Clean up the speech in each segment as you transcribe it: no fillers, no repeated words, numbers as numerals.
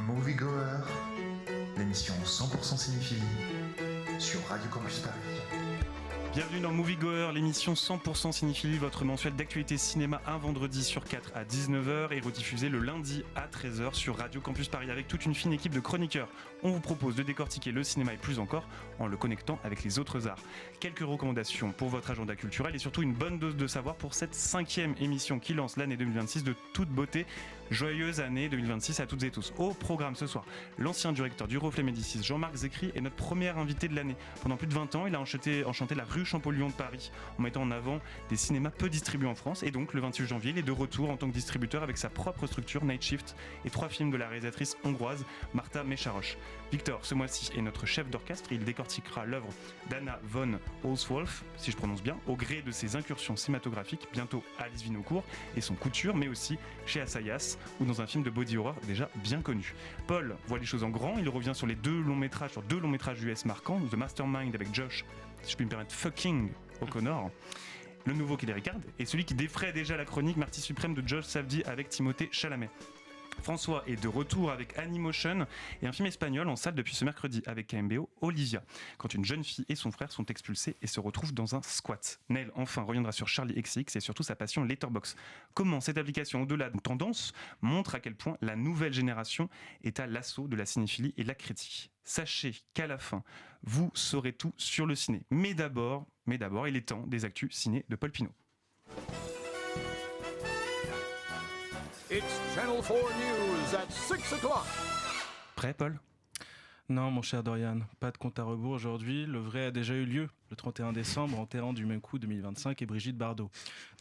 Moviegoer, l'émission 100% cinéphilie sur Radio Campus Paris. Bienvenue dans Moviegoer, l'émission 100% cinéphilie, votre mensuel d'actualité cinéma un vendredi sur 4 à 19h et rediffusé le lundi à 13h sur Radio Campus Paris avec toute une fine équipe de chroniqueurs. On vous propose de décortiquer le cinéma et plus encore en le connectant avec les autres arts. Quelques recommandations pour votre agenda culturel et surtout une bonne dose de savoir pour cette 5e émission qui lance l'année 2026 de toute beauté. Joyeuse année 2026 à toutes et tous. Au programme ce soir, l'ancien directeur du Reflet Médicis, Jean-Marc Zecry, est notre premier invité de l'année. Pendant plus de 20 ans, il a enchanté la rue Champollion de Paris en mettant en avant des cinémas peu distribués en France. Et donc, le 28 janvier, il est de retour en tant que distributeur avec sa propre structure Night Shift et 3 films de la réalisatrice hongroise Marta Mészáros. Victor, ce mois-ci, est notre chef d'orchestre. Il décortiquera l'œuvre d'Anna von Holzwolf, si je prononce bien, au gré de ses incursions cinématographiques, bientôt Alice Vinocourt et son Couture, mais aussi chez Assayas ou dans un film de body horror déjà bien connu. Paul voit les choses en grand. Il revient sur deux longs métrages US marquants, The Mastermind avec Josh, si je puis me permettre, fucking O'Connor, le nouveau qui les regarde, et celui qui défraie déjà la chronique Marty Suprême de Josh Safdie avec Timothée Chalamet. François est de retour avec Animotion et un film espagnol en salle depuis ce mercredi avec KMBO, Olivia, quand une jeune fille et son frère sont expulsés et se retrouvent dans un squat. Nel, enfin, reviendra sur Charlie XX et surtout sa passion Letterboxd. Comment cette application, au-delà de tendance, montre à quel point la nouvelle génération est à l'assaut de la cinéphilie et la critique. Sachez qu'à la fin, vous saurez tout sur le ciné. Mais d'abord, il est temps des actus ciné de Paul Pinault. It's Channel 4 News at 6 o'clock. Prêt, Paul ? Non, mon cher Dorian, pas de compte à rebours aujourd'hui. Le vrai a déjà eu lieu, le 31 décembre, enterrant du même coup 2025 et Brigitte Bardot.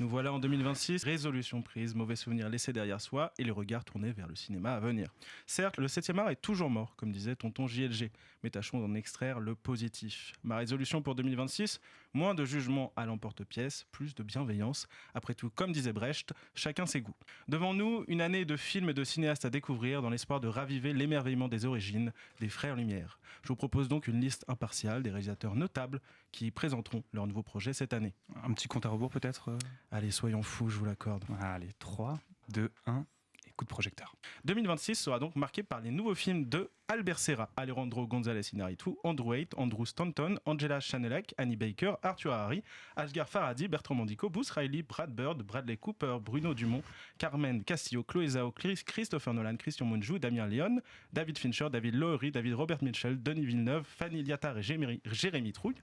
Nous voilà en 2026, résolution prise, mauvais souvenirs laissés derrière soi et les regards tournés vers le cinéma à venir. Certes, le 7e art est toujours mort, comme disait tonton JLG, mais tâchons d'en extraire le positif. Ma résolution pour 2026, moins de jugement à l'emporte-pièce, plus de bienveillance. Après tout, comme disait Brecht, chacun ses goûts. Devant nous, une année de films et de cinéastes à découvrir dans l'espoir de raviver l'émerveillement des origines des frères Lumière. Je vous propose donc une liste impartiale des réalisateurs notables qui présenteront leurs nouveaux projets cette année. Un petit compte à rebours peut-être ? Allez, soyons fous, je vous l'accorde. Allez, 3, 2, 1... et coup de projecteur. 2026 sera donc marqué par les nouveaux films de Albert Serra, Alejandro González Iñárritu, Andrew Tate, Andrew Stanton, Angela Chanelec, Annie Baker, Arthur Harry, Asghar Farhadi, Bertrand Mandico, Bruce Riley, Brad Bird, Bradley Cooper, Bruno Dumont, Carmen Castillo, Chloé Zhao, Christopher Nolan, Christian Mungiu, Damien Leone, David Fincher, David Lowery, David Robert Mitchell, Denis Villeneuve, Fanny Liattard et Jérémy Trouille,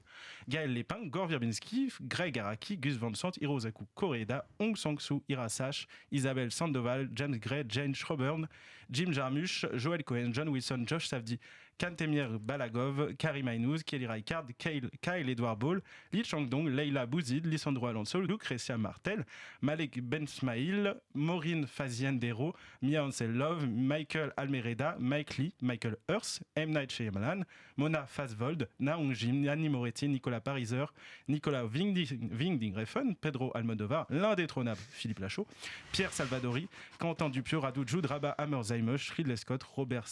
Gaël Lépin, Gore Verbinski, Greg Araki, Gus Van Sant, Hirosaku Koreeda, Hong Sang-soo, Ira Sash, Isabelle Sandoval, James Gray, Jane Schroburn, Jim Jarmusch, Joel Cohen, John Wilson, Josh Safdie, Kantemir Balagov, Karim Aynouz, Kelly Reichardt, Kyle Edward Ball, Lee Chang-dong, Leila Bouzid, Lisandro Alonso, Lucrecia Martel, Malek Bensmaïl, Maureen Faziendero, Mia Hansen-Love, Michael Almereda, Mike Lee, Michael Hurst, M. Night Shyamalan, Mona Fazvold, Naong Jim, Annie Moretti, Nicolas Pariser, Nicolas Winding Refn, Pedro Almodovar, l'indétrônable Philippe Lachaud, Pierre Salvadori, Quentin Dupieux, Radu Jude, Rabat Hammerzheimer, Ridley Scott, Robert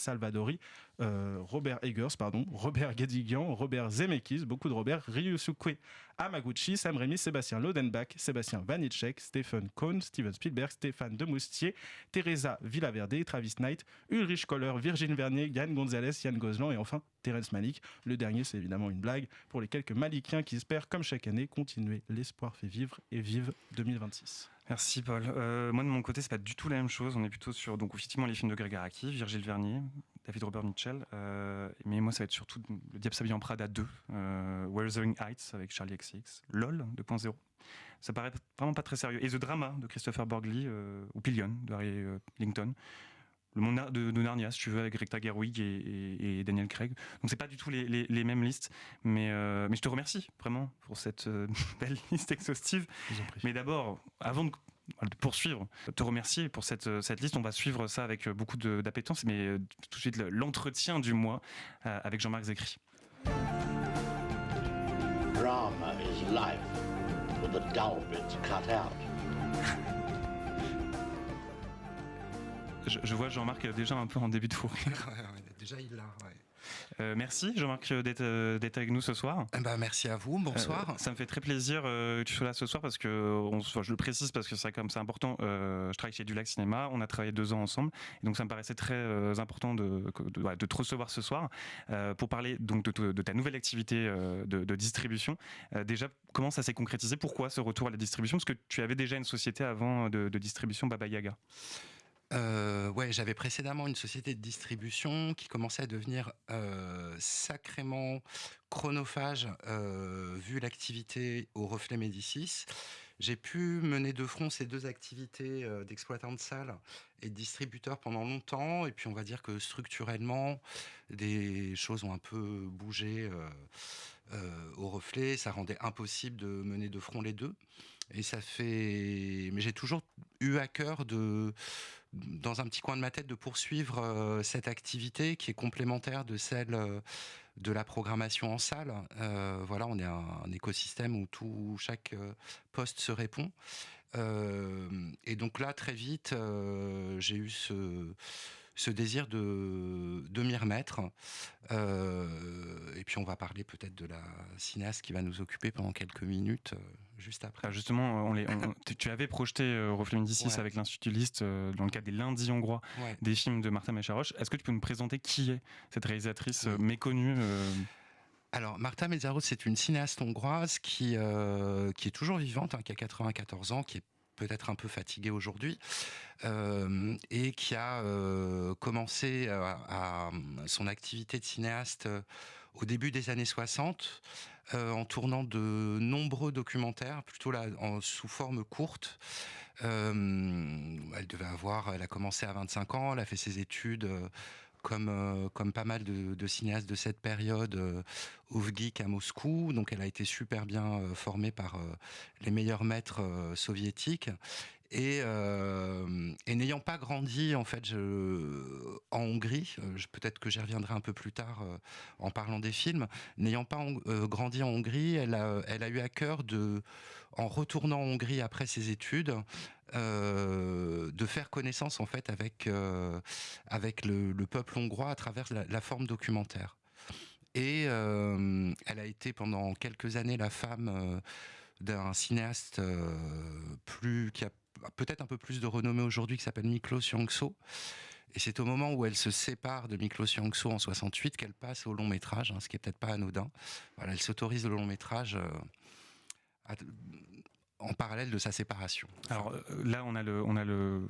Eggers, Robert Guédiguian, Robert Zemeckis, beaucoup de Robert, Ryusuke Hamaguchi, Sam Raimi, Sébastien Lodenbach, Sébastien Vanitschek, Stephen Cohn, Steven Spielberg, Stéphane Demoustier, Teresa Villaverde, Travis Knight, Ulrich Kohler, Virgin Vernier, Yann Gonzalez, Yann Gozlan et enfin Terrence Malick. Le dernier, c'est évidemment une blague pour les quelques Malikiens qui espèrent, comme chaque année, continuer. L'espoir fait vivre et vive 2026. Merci Paul. Moi de mon côté, c'est pas du tout la même chose. On est plutôt sur donc effectivement les films de Greg Araki, Virgile Vernier, David Robert Mitchell. Mais moi, ça va être surtout Le Diable s'habille en Prada 2, Wuthering Heights avec Charlie XX, LOL 2.0. Ça paraît vraiment pas très sérieux. Et The Drama de Christopher Borgli ou Pillion de Harry Linton. Le monde de Narnia, si tu veux, avec Greta Gerwig et Daniel Craig. Donc c'est pas du tout les mêmes listes, mais je te remercie vraiment pour cette belle liste exhaustive. Mais d'abord, avant de poursuivre, te remercier pour cette liste. On va suivre ça avec beaucoup d'appétence, mais tout de suite l'entretien du mois avec Jean-Marc Zecry. Drama is life with the dull bits cut out. Je vois Jean-Marc déjà un peu en début de fourrure. Déjà il l'a, ouais. Merci Jean-Marc d'être avec nous ce soir. Merci à vous, bonsoir. Ça me fait très plaisir que tu sois là ce soir parce que, je le précise parce que c'est important, je travaille chez Dulac Cinéma, on a travaillé 2 ans ensemble, et donc ça me paraissait très important de te recevoir ce soir pour parler donc de ta nouvelle activité de distribution. Déjà, comment ça s'est concrétisé? Pourquoi ce retour à la distribution? Parce que tu avais déjà une société avant de distribution, Baba Yaga. Ouais, j'avais précédemment une société de distribution qui commençait à devenir sacrément chronophage vu l'activité au Reflet Médicis. J'ai pu mener de front ces 2 activités d'exploitant de salle et de distributeur pendant longtemps, et puis on va dire que structurellement des choses ont un peu bougé au Reflet, ça rendait impossible de mener de front les 2. Et mais j'ai toujours eu à cœur dans un petit coin de ma tête, de poursuivre cette activité qui est complémentaire de celle de la programmation en salle. Voilà, on est un écosystème où chaque poste se répond. Et donc là, très vite, j'ai eu ce désir de m'y remettre. Et puis on va parler peut-être de la cinéaste qui va nous occuper pendant quelques minutes juste après. Justement, tu avais projeté Reflet Médicis avec l'Institut List dans le cadre des Lundis hongrois des films de Martha Mészáros. Est-ce que tu peux nous présenter qui est cette réalisatrice méconnue Alors, Martha Mészáros, c'est une cinéaste hongroise qui est toujours vivante, qui a 94 ans, qui est peut-être un peu fatiguée aujourd'hui, et qui a commencé à son activité de cinéaste au début des années 60, en tournant de nombreux documentaires, plutôt là, sous forme courte. Elle a commencé à 25 ans, elle a fait ses études comme pas mal de cinéastes de cette période, au VGIK à Moscou. Donc elle a été super bien formée par les meilleurs maîtres soviétiques. Et n'ayant pas grandi en fait en Hongrie, peut-être que j'y reviendrai un peu plus tard en parlant des films, n'ayant pas grandi en Hongrie, elle a eu à cœur en retournant en Hongrie après ses études, de faire connaissance en fait avec le peuple hongrois à travers la forme documentaire. Et elle a été pendant quelques années la femme d'un cinéaste qui a peut-être un peu plus de renommée aujourd'hui, qui s'appelle Miklos Jankso. Et c'est au moment où elle se sépare de Miklos Jankso en 68 qu'elle passe au long métrage, ce qui est peut-être pas anodin. Voilà, elle s'autorise le long métrage en parallèle de sa séparation. Alors là, on a le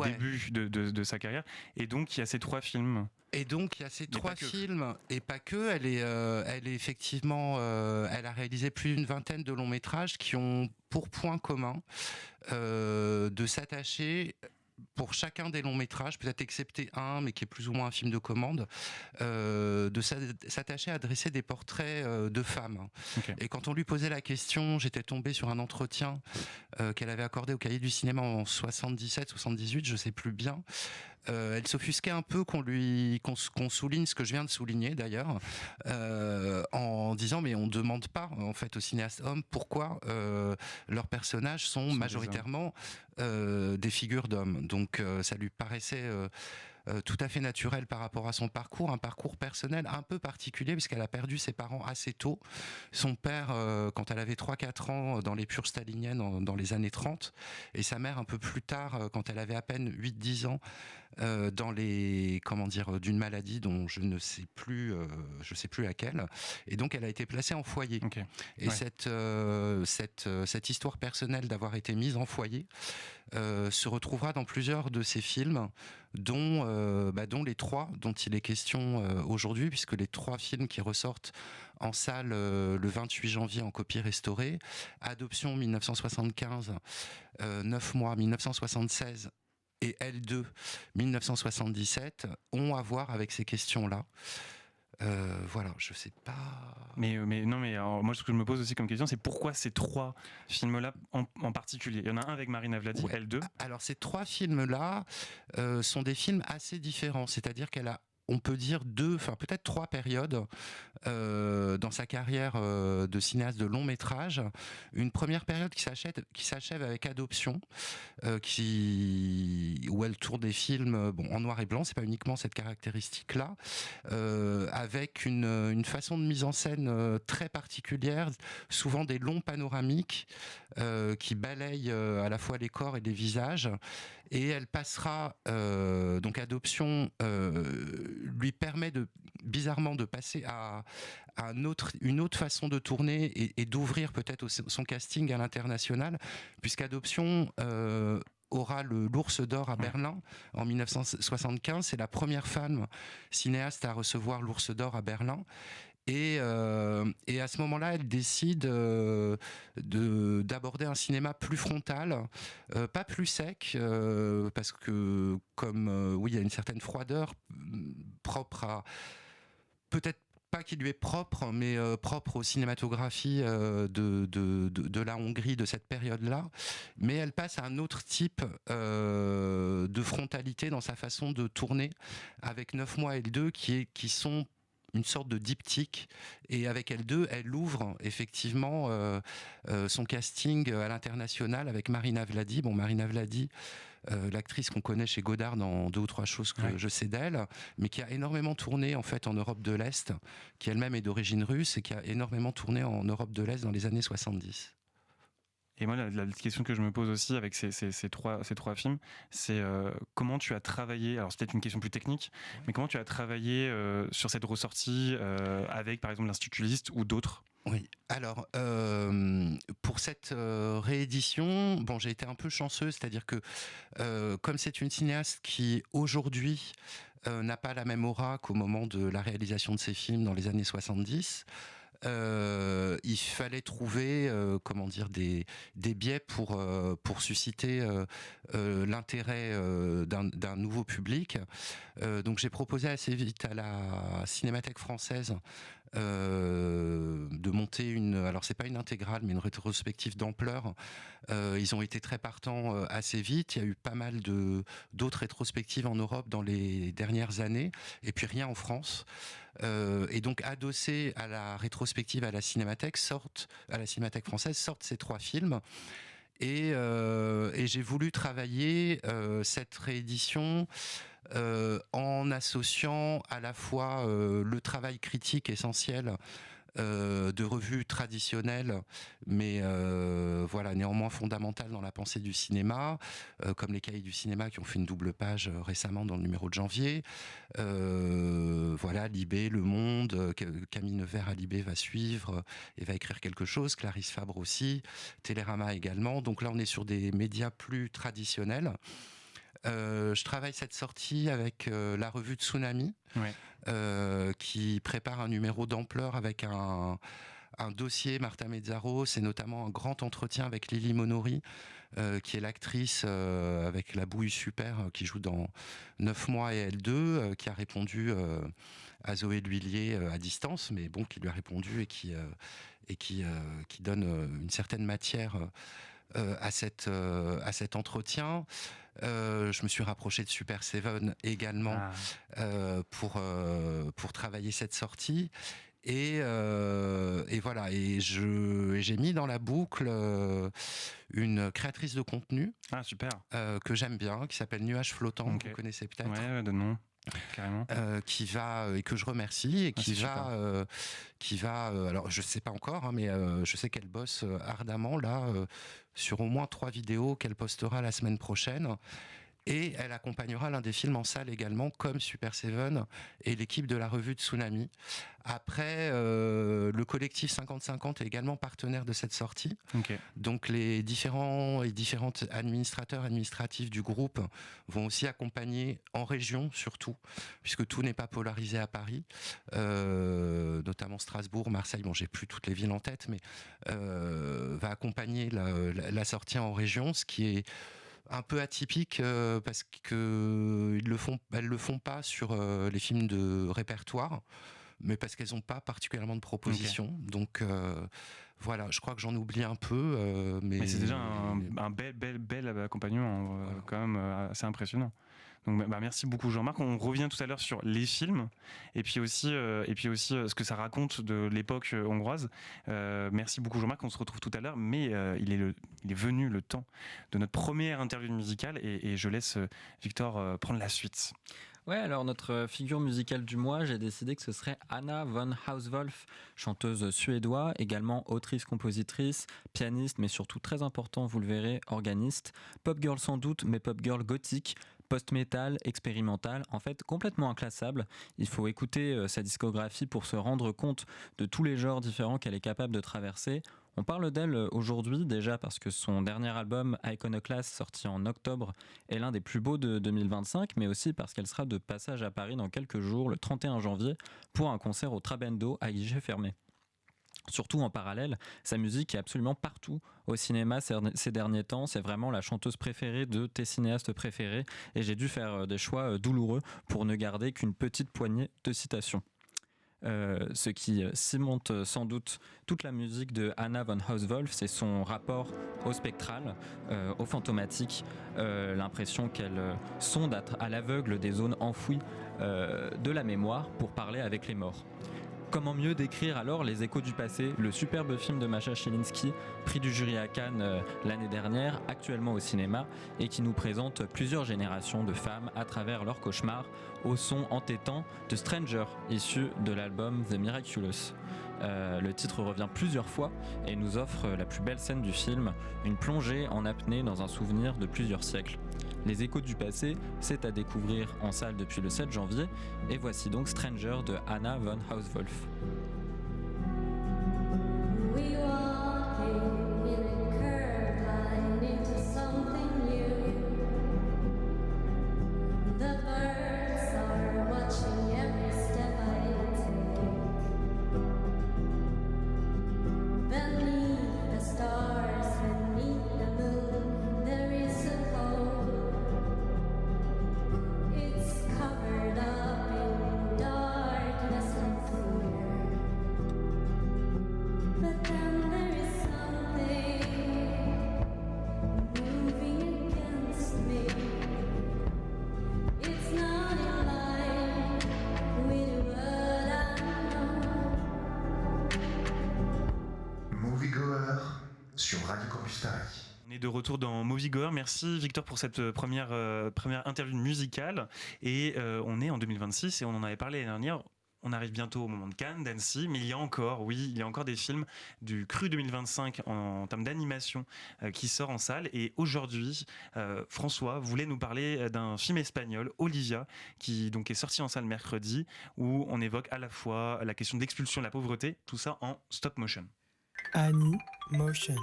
début de sa carrière, et donc il y a ces 3 films. Et donc il y a ces 3 films, et pas que. Elle est effectivement, elle a réalisé plus d'une vingtaine de longs métrages qui ont pour point commun de s'attacher, pour chacun des longs métrages, peut-être excepté un, mais qui est plus ou moins un film de commande, de s'attacher à dresser des portraits de femmes. Okay. Et quand on lui posait la question, j'étais tombé sur un entretien qu'elle avait accordé au Cahier du cinéma en 77, 78, je sais plus bien. Elle s'offusquait un peu qu'on souligne ce que je viens de souligner d'ailleurs, en disant mais on demande pas en fait aux cinéastes hommes pourquoi leurs personnages sont majoritairement des figures d'hommes. Donc ça lui paraissait tout à fait naturel par rapport à son parcours, un parcours personnel un peu particulier puisqu'elle a perdu ses parents assez tôt. Son père quand elle avait 3-4 ans dans les purges staliniennes dans les années 30, et sa mère un peu plus tard quand elle avait à peine 8-10 ans dans d'une maladie dont je sais plus laquelle, et donc elle a été placée en foyer. Okay. Et cette histoire personnelle d'avoir été mise en foyer se retrouvera dans plusieurs de ses films, dont les 3 dont il est question aujourd'hui, puisque les 3 films qui ressortent en salle le 28 janvier en copie restaurée, Adoption 1975, 9 mois 1976 et L2 1977, ont à voir avec ces questions-là. Voilà, je sais pas. Mais alors, moi, ce que je me pose aussi comme question, c'est pourquoi ces 3 films-là en particulier? Il y en a un avec Marina Vladi, L2. Alors, ces 3 films-là sont des films assez différents. C'est-à-dire on peut dire peut-être 3 périodes dans sa carrière de cinéaste de long métrage. Une première période qui s'achève avec Adoption, où où elle tourne des films en noir et blanc, c'est pas uniquement cette caractéristique-là, avec une façon de mise en scène très particulière, souvent des longs panoramiques qui balayent à la fois les corps et les visages. Et elle passera, donc Adoption lui permet bizarrement de passer à une autre façon de tourner et d'ouvrir peut-être son casting à l'international, puisqu'Adoption aura l'Ours d'Or à Berlin en 1975. C'est la première femme cinéaste à recevoir l'Ours d'Or à Berlin. Et à ce moment-là, elle décide d'aborder un cinéma plus frontal, pas plus sec, parce que comme il y a une certaine froideur propre à, peut-être pas qui lui est propre, mais propre aux cinématographies de la Hongrie de cette période-là. Mais elle passe à un autre type de frontalité dans sa façon de tourner, avec 9 mois L2 qui sont une sorte de diptyque, et avec L2, elle ouvre effectivement son casting à l'international avec Marina Vladi. Marina Vladi, l'actrice qu'on connaît chez Godard dans 2 ou 3 choses que je sais d'elle, mais qui a énormément tourné en fait en Europe de l'Est, qui elle-même est d'origine russe et qui a énormément tourné en Europe de l'Est dans les années 70. Et moi, la question que je me pose aussi avec ces trois films, c'est comment tu as travaillé, alors c'est peut-être une question plus technique, mais comment tu as travaillé sur cette ressortie avec, par exemple, l'Institut Liszt ou d'autres ? Oui, alors pour cette réédition, j'ai été un peu chanceux, c'est-à-dire que comme c'est une cinéaste qui aujourd'hui n'a pas la même aura qu'au moment de la réalisation de ses films dans les années 70, il fallait trouver des biais pour susciter l'intérêt d'un nouveau public. Donc j'ai proposé assez vite à la Cinémathèque française de monter alors c'est pas une intégrale mais une rétrospective d'ampleur. Ils ont été très partants assez vite. Il y a eu pas mal d'autres rétrospectives en Europe dans les dernières années et puis rien en France. Et donc adossé à la rétrospective à la Cinémathèque française sortent ces 3 films. Et j'ai voulu travailler cette réédition en associant à la fois le travail critique essentiel de revues traditionnelles, mais néanmoins fondamentales dans la pensée du cinéma, comme les Cahiers du cinéma qui ont fait une double page récemment dans le numéro de janvier. Libé, Le Monde, Camille Nevers à Libé va suivre et va écrire quelque chose, Clarisse Fabre aussi, Télérama également. Donc là, on est sur des médias plus traditionnels. Je travaille cette sortie avec la revue Tsunami, qui prépare un numéro d'ampleur avec un dossier Martha Mezzaros et notamment un grand entretien avec Lily Monori, qui est l'actrice avec La Bouille Super, qui joue dans 9 mois et L2, qui a répondu à Zoé L'Huillier à distance, mais qui lui a répondu et qui donne une certaine matière à cet entretien. Je me suis rapproché de Super Seven également pour travailler cette sortie. Et voilà. Et j'ai mis dans la boucle une créatrice de contenu que j'aime bien, qui s'appelle Nuage Flottant, que vous connaissez peut-être. Ouais, de nom. Carrément. Qui va et que je remercie et qui va alors je sais pas encore mais je sais qu'elle bosse ardemment là sur au moins 3 vidéos qu'elle postera la semaine prochaine. Et elle accompagnera l'un des films en salle également, comme Super Seven et l'équipe de la revue Tsunami. Après, le collectif 50-50 est également partenaire de cette sortie. Donc les différents et différentes administrateurs administratifs du groupe vont aussi accompagner en région surtout, puisque tout n'est pas polarisé à Paris, notamment Strasbourg, Marseille, j'ai plus toutes les villes en tête, mais va accompagner la sortie en région, ce qui est un peu atypique parce que elles le font pas sur les films de répertoire. mais parce qu'elles n'ont pas particulièrement de propositions. Donc voilà, je crois que j'en oublie un peu. Mais c'est déjà un bel accompagnement, quand même assez impressionnant. Donc, merci beaucoup Jean-Marc. On revient tout à l'heure sur les films et puis aussi ce que ça raconte de l'époque hongroise. Merci beaucoup Jean-Marc. On se retrouve tout à l'heure, mais il est venu le temps de notre première interview musicale et je laisse Victor prendre la suite. Ouais, alors notre figure musicale du mois, j'ai décidé que ce serait Anna von Hauswolf, chanteuse suédoise, également autrice-compositrice, pianiste, mais surtout très important, vous le verrez, organiste, pop girl sans doute, mais pop girl gothique, post-metal, expérimental, en fait complètement inclassable. Il faut écouter sa discographie pour se rendre compte de tous les genres différents qu'elle est capable de traverser. On parle d'elle aujourd'hui déjà parce que son dernier album Iconoclast, sorti en octobre, est l'un des plus beaux de 2025, mais aussi parce qu'elle sera de passage à Paris dans quelques jours, le 31 janvier, pour un concert au Trabendo à guichet fermé. Surtout en parallèle, sa musique est absolument partout au cinéma ces derniers temps. C'est vraiment la chanteuse préférée de tes cinéastes préférés et j'ai dû faire des choix douloureux pour ne garder qu'une petite poignée de citations. Ce qui cimente sans doute toute la musique de Anna von Hauswolf, c'est son rapport au spectral, au fantomatique, l'impression qu'elle sonde à l'aveugle des zones enfouies de la mémoire pour parler avec les morts. Comment mieux décrire alors Les Échos du passé, le superbe film de Masha Szylinski, prix du jury à Cannes l'année dernière, actuellement au cinéma, et qui nous présente plusieurs générations de femmes à travers leurs cauchemars, au son entêtant de Stranger, issu de l'album The Miraculous. Le titre revient plusieurs fois et nous offre la plus belle scène du film, une plongée en apnée dans un souvenir de plusieurs siècles. Les Échos du passé, c'est à découvrir en salle depuis le 7 janvier, et voici donc Stranger de Anna von Hauswolf. De retour dans Moviegoer. Merci Victor pour cette première interview musicale et on est en 2026 et on en avait parlé l'année dernière. On arrive bientôt au moment de Cannes, d'Annecy, mais il y a encore des films du cru 2025 en termes d'animation qui sort en salle. Et aujourd'hui, François voulait nous parler d'un film espagnol, Olivia, qui donc est sorti en salle mercredi, où on évoque à la fois la question d'expulsion de la pauvreté, tout ça en stop motion. Motion.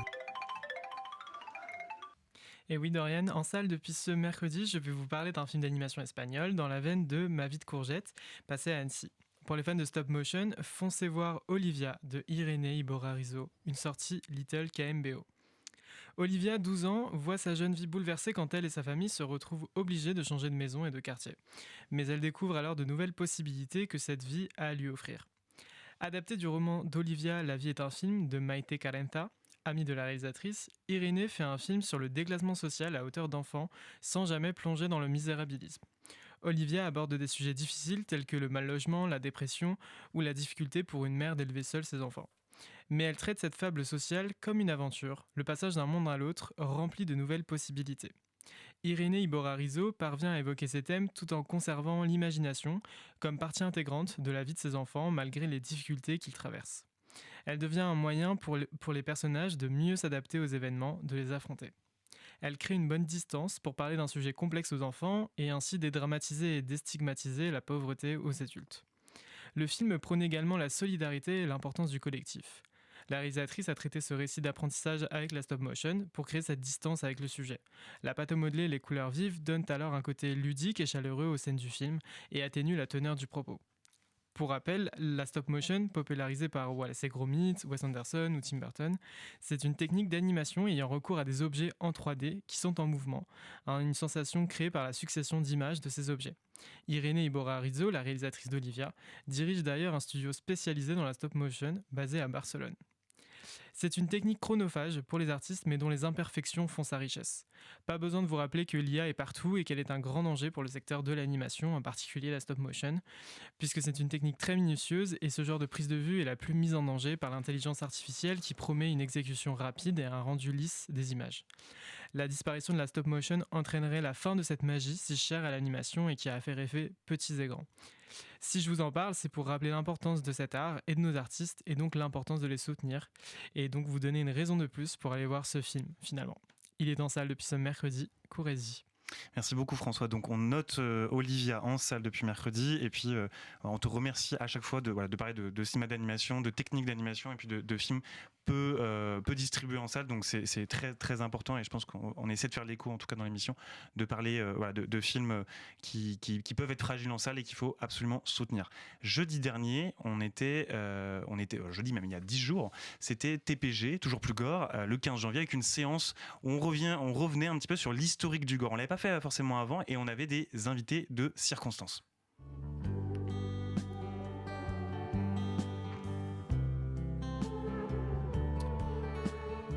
Et oui Dorian, en salle depuis ce mercredi, je vais vous parler d'un film d'animation espagnol dans la veine de Ma vie de courgette, passé à Annecy. Pour les fans de stop motion, foncez voir Olivia de Irénée Iborra-Rizzo, une sortie Little KMBO. Olivia, 12 ans, voit sa jeune vie bouleversée quand elle et sa famille se retrouvent obligées de changer de maison et de quartier. Mais elle découvre alors de nouvelles possibilités que cette vie a à lui offrir. Adapté du roman d'Olivia, La vie est un film de Maite Carenta, amie de la réalisatrice, Irénée fait un film sur le déclassement social à hauteur d'enfant, sans jamais plonger dans le misérabilisme. Olivia aborde des sujets difficiles tels que le mal-logement, la dépression ou la difficulté pour une mère d'élever seule ses enfants. Mais elle traite cette fable sociale comme une aventure, le passage d'un monde à l'autre rempli de nouvelles possibilités. Irénée Iborra-Rizzo parvient à évoquer ces thèmes tout en conservant l'imagination comme partie intégrante de la vie de ses enfants malgré les difficultés qu'ils traversent. Elle devient un moyen pour les personnages de mieux s'adapter aux événements, de les affronter. Elle crée une bonne distance pour parler d'un sujet complexe aux enfants et ainsi dédramatiser et déstigmatiser la pauvreté aux adultes. Le film prône également la solidarité et l'importance du collectif. La réalisatrice a traité ce récit d'apprentissage avec la stop motion pour créer cette distance avec le sujet. La pâte à modeler et les couleurs vives donnent alors un côté ludique et chaleureux aux scènes du film et atténuent la teneur du propos. Pour rappel, la stop motion, popularisée par Wallace et Gromit, Wes Anderson ou Tim Burton, c'est une technique d'animation ayant recours à des objets en 3D qui sont en mouvement, une sensation créée par la succession d'images de ces objets. Irénée Iborra-Rizzo, la réalisatrice d'Olivia, dirige d'ailleurs un studio spécialisé dans la stop motion basé à Barcelone. C'est une technique chronophage pour les artistes mais dont les imperfections font sa richesse. Pas besoin de vous rappeler que l'IA est partout et qu'elle est un grand danger pour le secteur de l'animation, en particulier la stop motion, puisque c'est une technique très minutieuse et ce genre de prise de vue est la plus mise en danger par l'intelligence artificielle qui promet une exécution rapide et un rendu lisse des images. La disparition de la stop motion entraînerait la fin de cette magie si chère à l'animation et qui a fait rêver petits et grands. Si je vous en parle, c'est pour rappeler l'importance de cet art et de nos artistes et donc l'importance de les soutenir et donc vous donner une raison de plus pour aller voir ce film finalement. Il est en salle depuis ce mercredi, courez-y. Merci beaucoup François. Donc on note Olivia en salle depuis mercredi et puis on te remercie à chaque fois de parler de cinéma d'animation, de techniques d'animation et puis de films peu distribués en salle. Donc c'est très très important et je pense qu'on essaie de faire l'écho en tout cas dans l'émission, de parler de films qui peuvent être fragiles en salle et qu'il faut absolument soutenir. Jeudi dernier, on était jeudi même il y a 10 jours, c'était TPG, toujours plus gore, le 15 janvier avec une séance où on revenait un petit peu sur l'historique du gore. On l'avait pas fait forcément avant et on avait des invités de circonstance.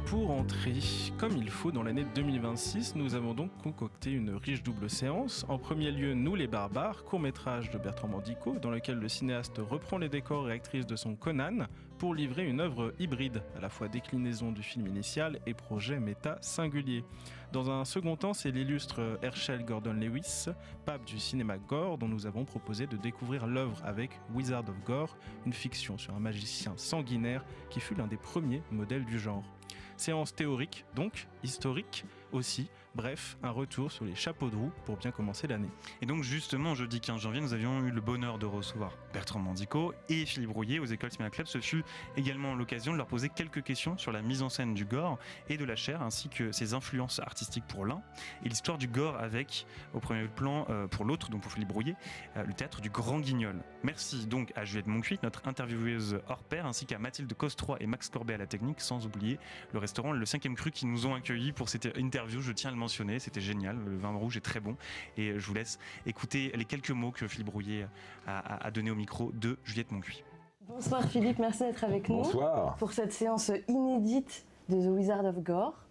Pour entrer comme il faut dans l'année 2026, nous avons donc concocté une riche double séance. En premier lieu, Nous les barbares, court-métrage de Bertrand Mandico, dans lequel le cinéaste reprend les décors et actrices de son Conan pour livrer une œuvre hybride, à la fois déclinaison du film initial et projet méta singulier. Dans un second temps, c'est l'illustre Herschel Gordon Lewis, pape du cinéma gore, dont nous avons proposé de découvrir l'œuvre avec Wizard of Gore, une fiction sur un magicien sanguinaire qui fut l'un des premiers modèles du genre. Séance théorique, donc historique aussi, bref, un retour sur les chapeaux de roue pour bien commencer l'année. Et donc justement, jeudi 15 janvier, nous avions eu le bonheur de recevoir Bertrand Mandico et Philippe Rouillet aux Écoles Cinéma Club. Ce fut également l'occasion de leur poser quelques questions sur la mise en scène du gore et de la chair, ainsi que ses influences artistiques pour l'un, et l'histoire du gore avec, au premier plan, pour l'autre, donc pour Philippe Rouillet, le théâtre du Grand Guignol. Merci donc à Juliette Moncuit, notre intervieweuse hors pair, ainsi qu'à Mathilde Costroy et Max Corbet à la technique, sans oublier le restaurant Le 5e Cru qui nous ont accueillis pour cette interview. Je tiens à le mentionner, c'était génial, le vin rouge est très bon et je vous laisse écouter les quelques mots que Philippe Rouillet a donné au micro de Juliette Moncuit. Bonsoir Philippe, merci d'être avec nous. Bonsoir. Pour cette séance inédite de The Wizard of Gore.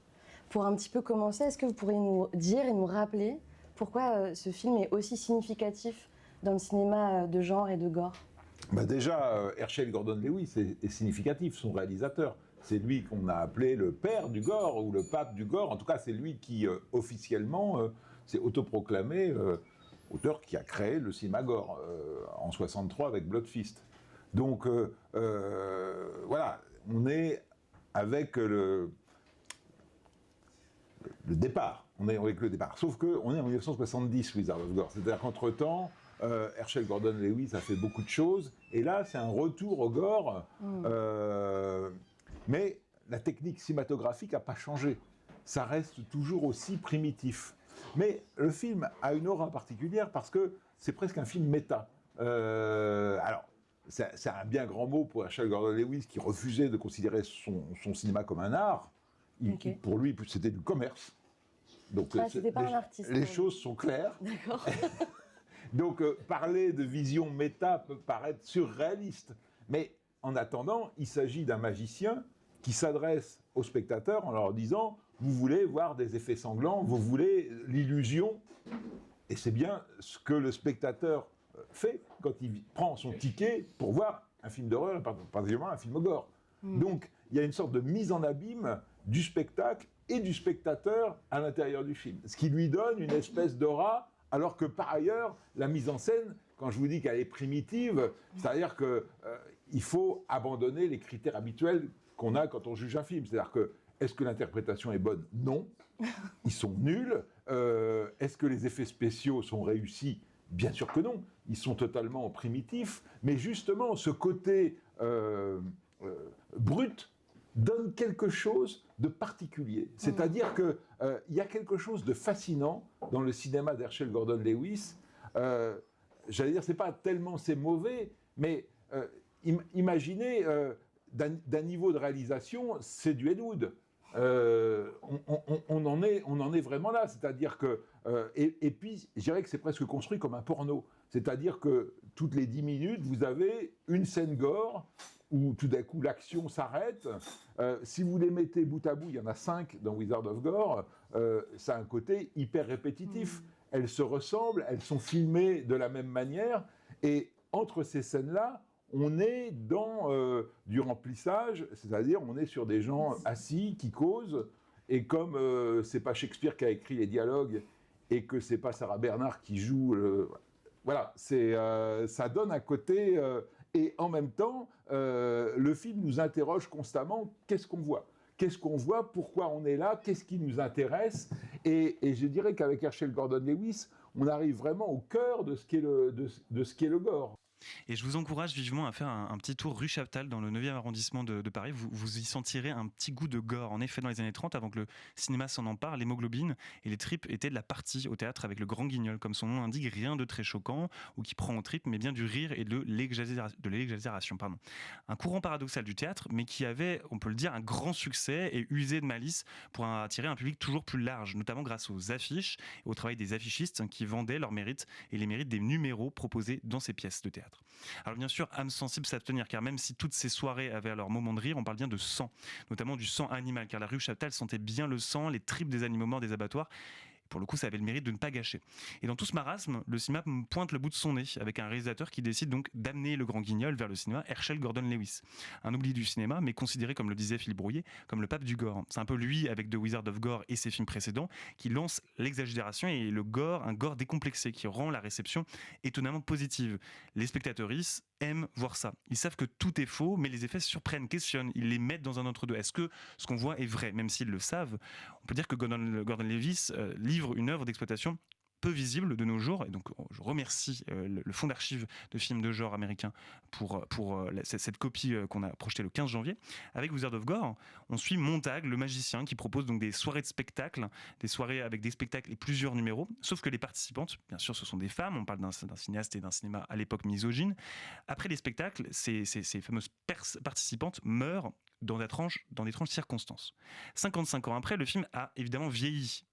Pour un petit peu commencer, est-ce que vous pourriez nous dire et nous rappeler pourquoi ce film est aussi significatif dans le cinéma de genre et de gore ? Déjà, Herschel Gordon Lewis est significatif, son réalisateur. C'est lui qu'on a appelé le père du gore ou le pape du gore. En tout cas, c'est lui qui, officiellement, s'est autoproclamé auteur qui a créé le cinéma gore en 1963 avec Blood Fist. Donc, voilà, on est avec le départ. On est avec le départ. Sauf qu'on est en 1970, Wizard of Gore. C'est-à-dire qu'entre-temps, Herschel Gordon Lewis a fait beaucoup de choses. Et là, c'est un retour au gore. Mais la technique cinématographique n'a pas changé. Ça reste toujours aussi primitif. Mais le film a une aura particulière parce que c'est presque un film méta. Alors, c'est un bien grand mot pour Herschel Gordon Lewis qui refusait de considérer son cinéma comme un art. Pour lui, c'était du commerce. Donc, c'était pas un artiste. Les choses sont claires. D'accord. Donc, parler de vision méta peut paraître surréaliste. Mais en attendant, il s'agit d'un magicien qui s'adresse aux spectateurs en leur disant « Vous voulez voir des effets sanglants, vous voulez l'illusion ». Et c'est bien ce que le spectateur fait quand il prend son ticket pour voir un film d'horreur, particulièrement un film gore. Donc, il y a une sorte de mise en abîme du spectacle et du spectateur à l'intérieur du film. Ce qui lui donne une espèce d'aura, alors que par ailleurs, la mise en scène, quand je vous dis qu'elle est primitive, c'est-à-dire qu'il faut abandonner les critères habituels qu'on a quand on juge un film. C'est-à-dire que, est-ce que l'interprétation est bonne ? Non. Ils sont nuls. Est-ce que les effets spéciaux sont réussis ? Bien sûr que non. Ils sont totalement primitifs. Mais justement, ce côté brut donne quelque chose de particulier. C'est-à-dire qu'il y a quelque chose de fascinant dans le cinéma d'Herschel Gordon Lewis. J'allais dire, c'est pas tellement c'est mauvais, Mais imaginez, d'un niveau de réalisation, c'est du Ed Wood. On en est vraiment là. C'est-à-dire que... et puis, je dirais que c'est presque construit comme un porno. C'est-à-dire que toutes les 10 minutes, vous avez une scène gore où tout d'un coup l'action s'arrête. Si vous les mettez bout à bout, il y en a 5 dans Wizard of Gore, ça a un côté hyper répétitif. Elles se ressemblent, elles sont filmées de la même manière, et entre ces scènes-là, on est dans du remplissage, c'est-à-dire on est sur des gens assis qui causent, et comme c'est pas Shakespeare qui a écrit les dialogues et que c'est pas Sarah Bernhardt qui joue, voilà, ça donne un côté. Et en même temps, le film nous interroge constamment. Qu'est-ce qu'on voit ? Qu'est-ce qu'on voit ? Pourquoi on est là ? Qu'est-ce qui nous intéresse ? Et je dirais qu'avec Herschel Gordon Lewis, on arrive vraiment au cœur de ce qu'est le gore. Et je vous encourage vivement à faire un petit tour rue Chaptal dans le 9e arrondissement de Paris. Vous y sentirez un petit goût de gore. En effet, dans les années 30, avant que le cinéma s'en empare, l'hémoglobine et les tripes étaient de la partie au théâtre avec le grand guignol. Comme son nom l'indique, rien de très choquant ou qui prend aux tripes, mais bien du rire et de l'exagération. Un courant paradoxal du théâtre, mais qui avait, on peut le dire, un grand succès et usé de malice pour attirer un public toujours plus large, notamment grâce aux affiches et au travail des affichistes qui vendaient leurs mérites et les mérites des numéros proposés dans ces pièces de théâtre. Alors bien sûr, âme sensible s'abstenir, car même si toutes ces soirées avaient leur moment de rire, on parle bien de sang, notamment du sang animal, car la rue Chaptal sentait bien le sang, les tripes des animaux morts des abattoirs. Pour le coup, ça avait le mérite de ne pas gâcher. Et dans tout ce marasme, le cinéma pointe le bout de son nez, avec un réalisateur qui décide donc d'amener le grand guignol vers le cinéma, Herschel Gordon Lewis. Un oubli du cinéma, mais considéré, comme le disait Philippe Brouillet, comme le pape du gore. C'est un peu lui, avec The Wizard of Gore et ses films précédents, qui lance l'exagération et le gore, un gore décomplexé, qui rend la réception étonnamment positive. Les spectateuristes aiment voir ça. Ils savent que tout est faux, mais les effets surprennent, questionnent, ils les mettent dans un entre-deux. Est-ce que ce qu'on voit est vrai ? Même s'ils le savent, on peut dire que Gordon Lewis livre une œuvre d'exploitation peu visible de nos jours, et donc je remercie le fonds d'archives de films de genre américain pour cette copie qu'on a projetée le 15 janvier. Avec Wizard of Gore, on suit Montag, le magicien, qui propose donc des soirées de spectacle, des soirées avec des spectacles et plusieurs numéros, sauf que les participantes, bien sûr, ce sont des femmes, on parle d'un cinéaste et d'un cinéma à l'époque misogyne. Après les spectacles, ces fameuses participantes meurent dans d'étranges circonstances. 55 ans après, le film a évidemment vieilli.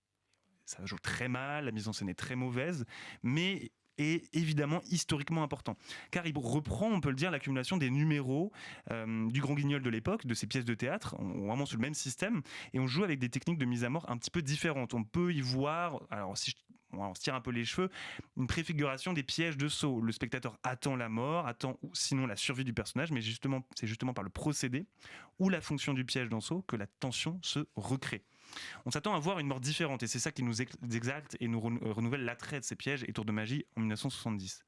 Ça joue très mal, la mise en scène est très mauvaise, mais est évidemment historiquement important. Car il reprend, on peut le dire, l'accumulation des numéros du Grand Guignol de l'époque, de ces pièces de théâtre, vraiment sur le même système, et on joue avec des techniques de mise à mort un petit peu différentes. On peut y voir, alors si on se tire un peu les cheveux, une préfiguration des pièges de Saw. Le spectateur attend la mort, attend sinon la survie du personnage, mais c'est justement par le procédé ou la fonction du piège dans Saw que la tension se recrée. On s'attend à voir une mort différente, et c'est ça qui nous exalte et nous renouvelle l'attrait de ces pièges et tours de magie en 1970.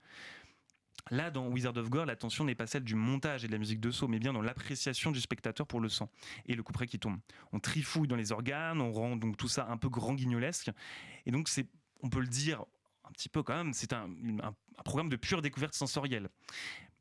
Là, dans Wizard of Gore, la tension n'est pas celle du montage et de la musique de Saw, mais bien dans l'appréciation du spectateur pour le sang et le couperet qui tombe. On trifouille dans les organes, on rend donc tout ça un peu grand guignolesque, et donc on peut le dire un petit peu quand même, c'est un programme de pure découverte sensorielle.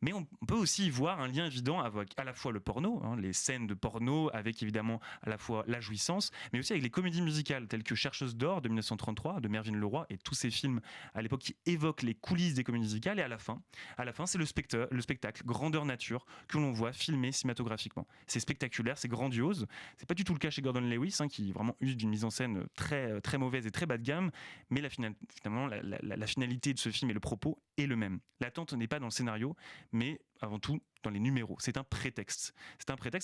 Mais on peut aussi y voir un lien évident avec à la fois le porno, les scènes de porno, avec évidemment à la fois la jouissance, mais aussi avec les comédies musicales telles que Chercheuse d'or de 1933 de Mervyn LeRoy et tous ces films à l'époque qui évoquent les coulisses des comédies musicales. Et à la fin c'est le spectacle grandeur nature que l'on voit filmé cinématographiquement. C'est spectaculaire, c'est grandiose. C'est pas du tout le cas chez Gordon Lewis, qui vraiment use d'une mise en scène très, très mauvaise et très bas de gamme, mais finalement la finalité de ce film et le propos est le même. L'attente n'est pas dans le scénario, mais avant tout dans les numéros. C'est un prétexte.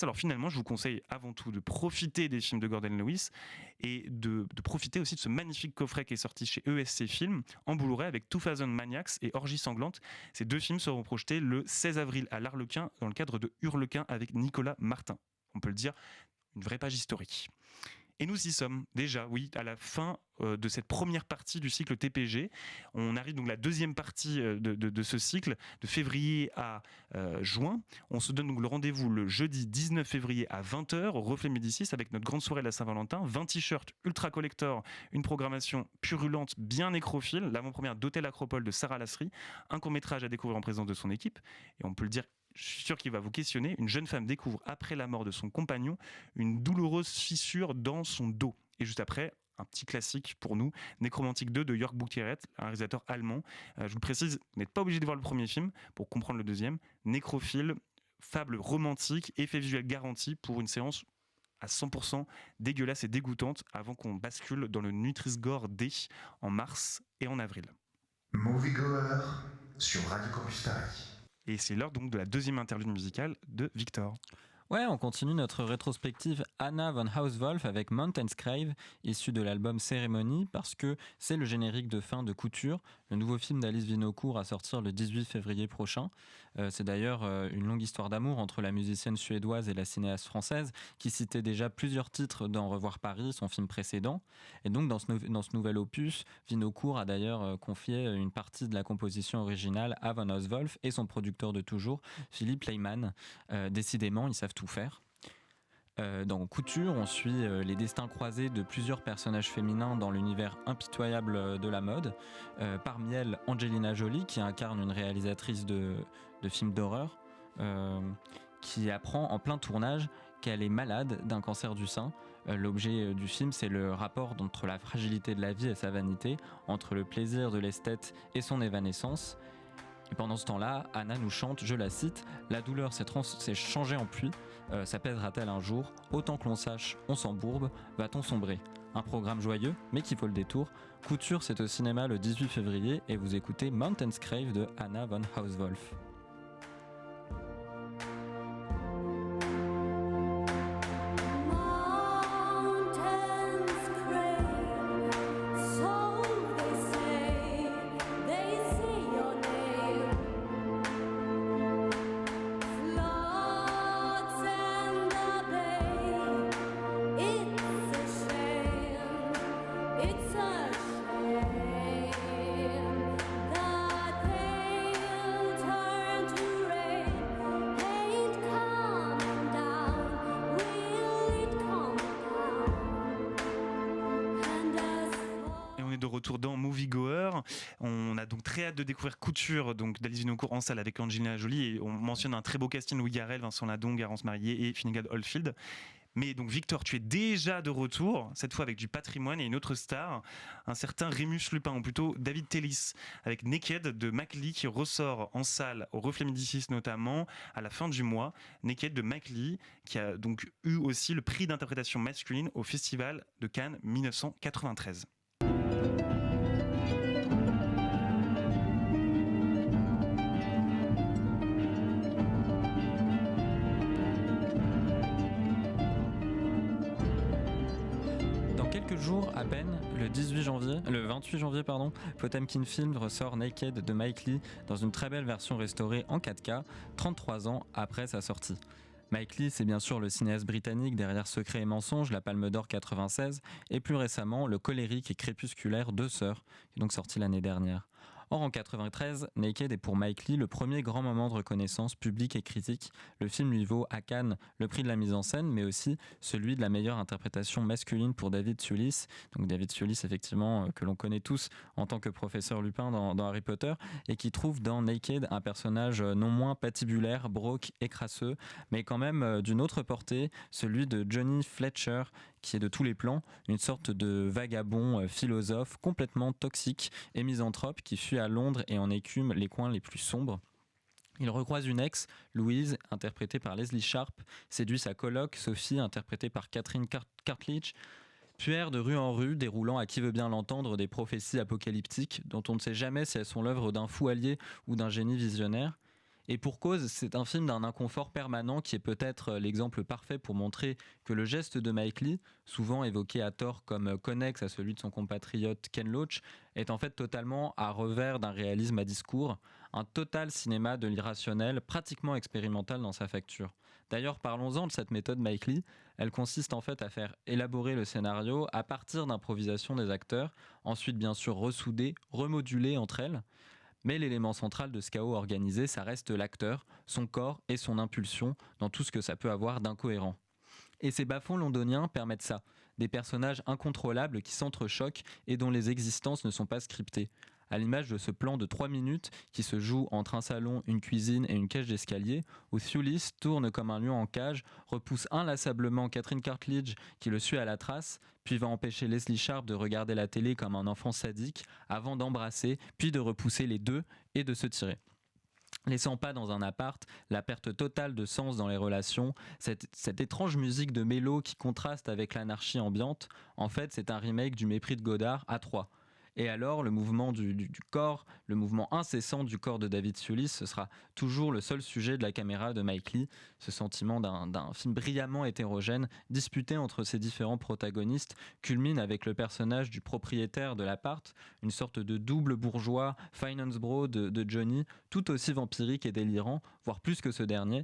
Alors finalement, je vous conseille avant tout de profiter des films de Gordon Lewis et de profiter aussi de ce magnifique coffret qui est sorti chez ESC Films en Blu-ray avec 2000 Maniacs et Orgie sanglante. Ces deux films seront projetés le 16 avril à l'Arlequin dans le cadre de Hurlequin avec Nicolas Martin. On peut le dire, une vraie page historique. Et nous y sommes déjà, oui, à la fin de cette première partie du cycle TPG. On arrive donc à la deuxième partie de ce cycle, de février à juin. On se donne donc le rendez-vous le jeudi 19 février à 20h au Reflet Médicis avec notre grande soirée de la Saint-Valentin. 20 t-shirts ultra collector, une programmation purulente, bien nécrophile, l'avant-première d'Hôtel Acropole de Sarah Lasserie, un court-métrage à découvrir en présence de son équipe. Et on peut le dire, je suis sûr qu'il va vous questionner. Une jeune femme découvre, après la mort de son compagnon, une douloureuse fissure dans son dos. Et juste après, un petit classique pour nous, Nécromantique 2 de Jörg Buttgereit, un réalisateur allemand. Je vous le précise, vous n'êtes pas obligé de voir le premier film pour comprendre le deuxième. Nécrophile, fable romantique, effet visuel garanti pour une séance à 100% dégueulasse et dégoûtante avant qu'on bascule dans le Nutri-Score D en mars et en avril. Moviegoer sur Radio Campus Paris. Et c'est l'heure donc de la deuxième interlude musicale de Victor. Ouais, on continue notre rétrospective Anna von Hauswolf avec Mountain's Crave, issu de l'album Ceremony, parce que c'est le générique de fin de Couture, le nouveau film d'Alice Winocourt à sortir le 18 février prochain. C'est d'ailleurs une longue histoire d'amour entre la musicienne suédoise et la cinéaste française, qui citait déjà plusieurs titres dans Revoir Paris, son film précédent. Et donc dans ce nouvel opus, Winocourt a d'ailleurs confié une partie de la composition originale à von Hauswolf et son producteur de toujours, Philippe Leymann. Décidément, ils savent tout faire. Dans Couture, on suit les destins croisés de plusieurs personnages féminins dans l'univers impitoyable de la mode. Parmi elles, Angelina Jolie, qui incarne une réalisatrice de films d'horreur, qui apprend en plein tournage qu'elle est malade d'un cancer du sein. L'objet du film, c'est le rapport entre la fragilité de la vie et sa vanité, entre le plaisir de l'esthète et son évanescence. Et pendant ce temps-là, Anna nous chante, je la cite, « La douleur s'est changée en pluie, s'apaisera-t-elle un jour? Autant que l'on sache, on s'embourbe, va-t-on sombrer ?» Un programme joyeux, mais qui vaut le détour. Couture, c'est au cinéma le 18 février et vous écoutez Mountain's Crave de Anna von Hauswolf. On a donc très hâte de découvrir Couture donc d'Alice Winocourt en salle avec Angelina Jolie et on mentionne un très beau casting, Louis Garrel, Vincent Ladon, Garance Marié et Finnegan Oldfield. Mais donc Victor, tu es déjà de retour, cette fois avec du patrimoine et une autre star, un certain Rémus Lupin, ou plutôt David Tellis, avec Naked de Mike Leigh qui ressort en salle au Reflet Médicis notamment à la fin du mois. Naked de Mike Leigh qui a donc eu aussi le prix d'interprétation masculine au Festival de Cannes 1993. Jours à peine, le 28 janvier, Potemkin Film ressort Naked de Mike Leigh dans une très belle version restaurée en 4K, 33 ans après sa sortie. Mike Leigh, c'est bien sûr le cinéaste britannique derrière Secret et mensonge, la Palme d'Or 96, et plus récemment le colérique et crépusculaire Deux Sœurs, qui est donc sorti l'année dernière. Or, en 93, Naked est pour Mike Leigh le premier grand moment de reconnaissance publique et critique. Le film lui vaut à Cannes le prix de la mise en scène, mais aussi celui de la meilleure interprétation masculine pour David Thewlis. Donc David Thewlis, effectivement, que l'on connaît tous en tant que professeur Lupin dans Harry Potter, et qui trouve dans Naked un personnage non moins patibulaire, broke et crasseux, mais quand même d'une autre portée, celui de Johnny Fletcher, qui est de tous les plans, une sorte de vagabond philosophe complètement toxique et misanthrope qui fuit à Londres et en écume les coins les plus sombres. Il recroise une ex, Louise, interprétée par Leslie Sharp, séduit sa coloc, Sophie, interprétée par Catherine Cartledge, puis erre de rue en rue, déroulant à qui veut bien l'entendre des prophéties apocalyptiques dont on ne sait jamais si elles sont l'œuvre d'un fou allié ou d'un génie visionnaire. Et pour cause, c'est un film d'un inconfort permanent qui est peut-être l'exemple parfait pour montrer que le geste de Mike Leigh, souvent évoqué à tort comme connexe à celui de son compatriote Ken Loach, est en fait totalement à revers d'un réalisme à discours, un total cinéma de l'irrationnel, pratiquement expérimental dans sa facture. D'ailleurs, parlons-en de cette méthode Mike Leigh. Elle consiste en fait à faire élaborer le scénario à partir d'improvisation des acteurs, ensuite bien sûr ressouder, remoduler entre elles. Mais l'élément central de ce chaos organisé, ça reste l'acteur, son corps et son impulsion dans tout ce que ça peut avoir d'incohérent. Et ces bas-fonds londoniens permettent ça, des personnages incontrôlables qui s'entrechoquent et dont les existences ne sont pas scriptées. à l'image de ce plan de 3 minutes qui se joue entre un salon, une cuisine et une cage d'escalier, où Thewlis tourne comme un lion en cage, repousse inlassablement Catherine Cartledge qui le suit à la trace, puis va empêcher Leslie Sharp de regarder la télé comme un enfant sadique, avant d'embrasser, puis de repousser les deux et de se tirer. Les 100 pas dans un appart, la perte totale de sens dans les relations, cette étrange musique de mélo qui contraste avec l'anarchie ambiante, en fait c'est un remake du Mépris de Godard à 3. Et alors, le mouvement du corps, le mouvement incessant du corps de David Thewlis, ce sera toujours le seul sujet de la caméra de Mike Leigh, ce sentiment d'un film brillamment hétérogène, disputé entre ses différents protagonistes, culmine avec le personnage du propriétaire de l'appart, une sorte de double bourgeois, finance bro de Johnny, tout aussi vampirique et délirant, voire plus que ce dernier.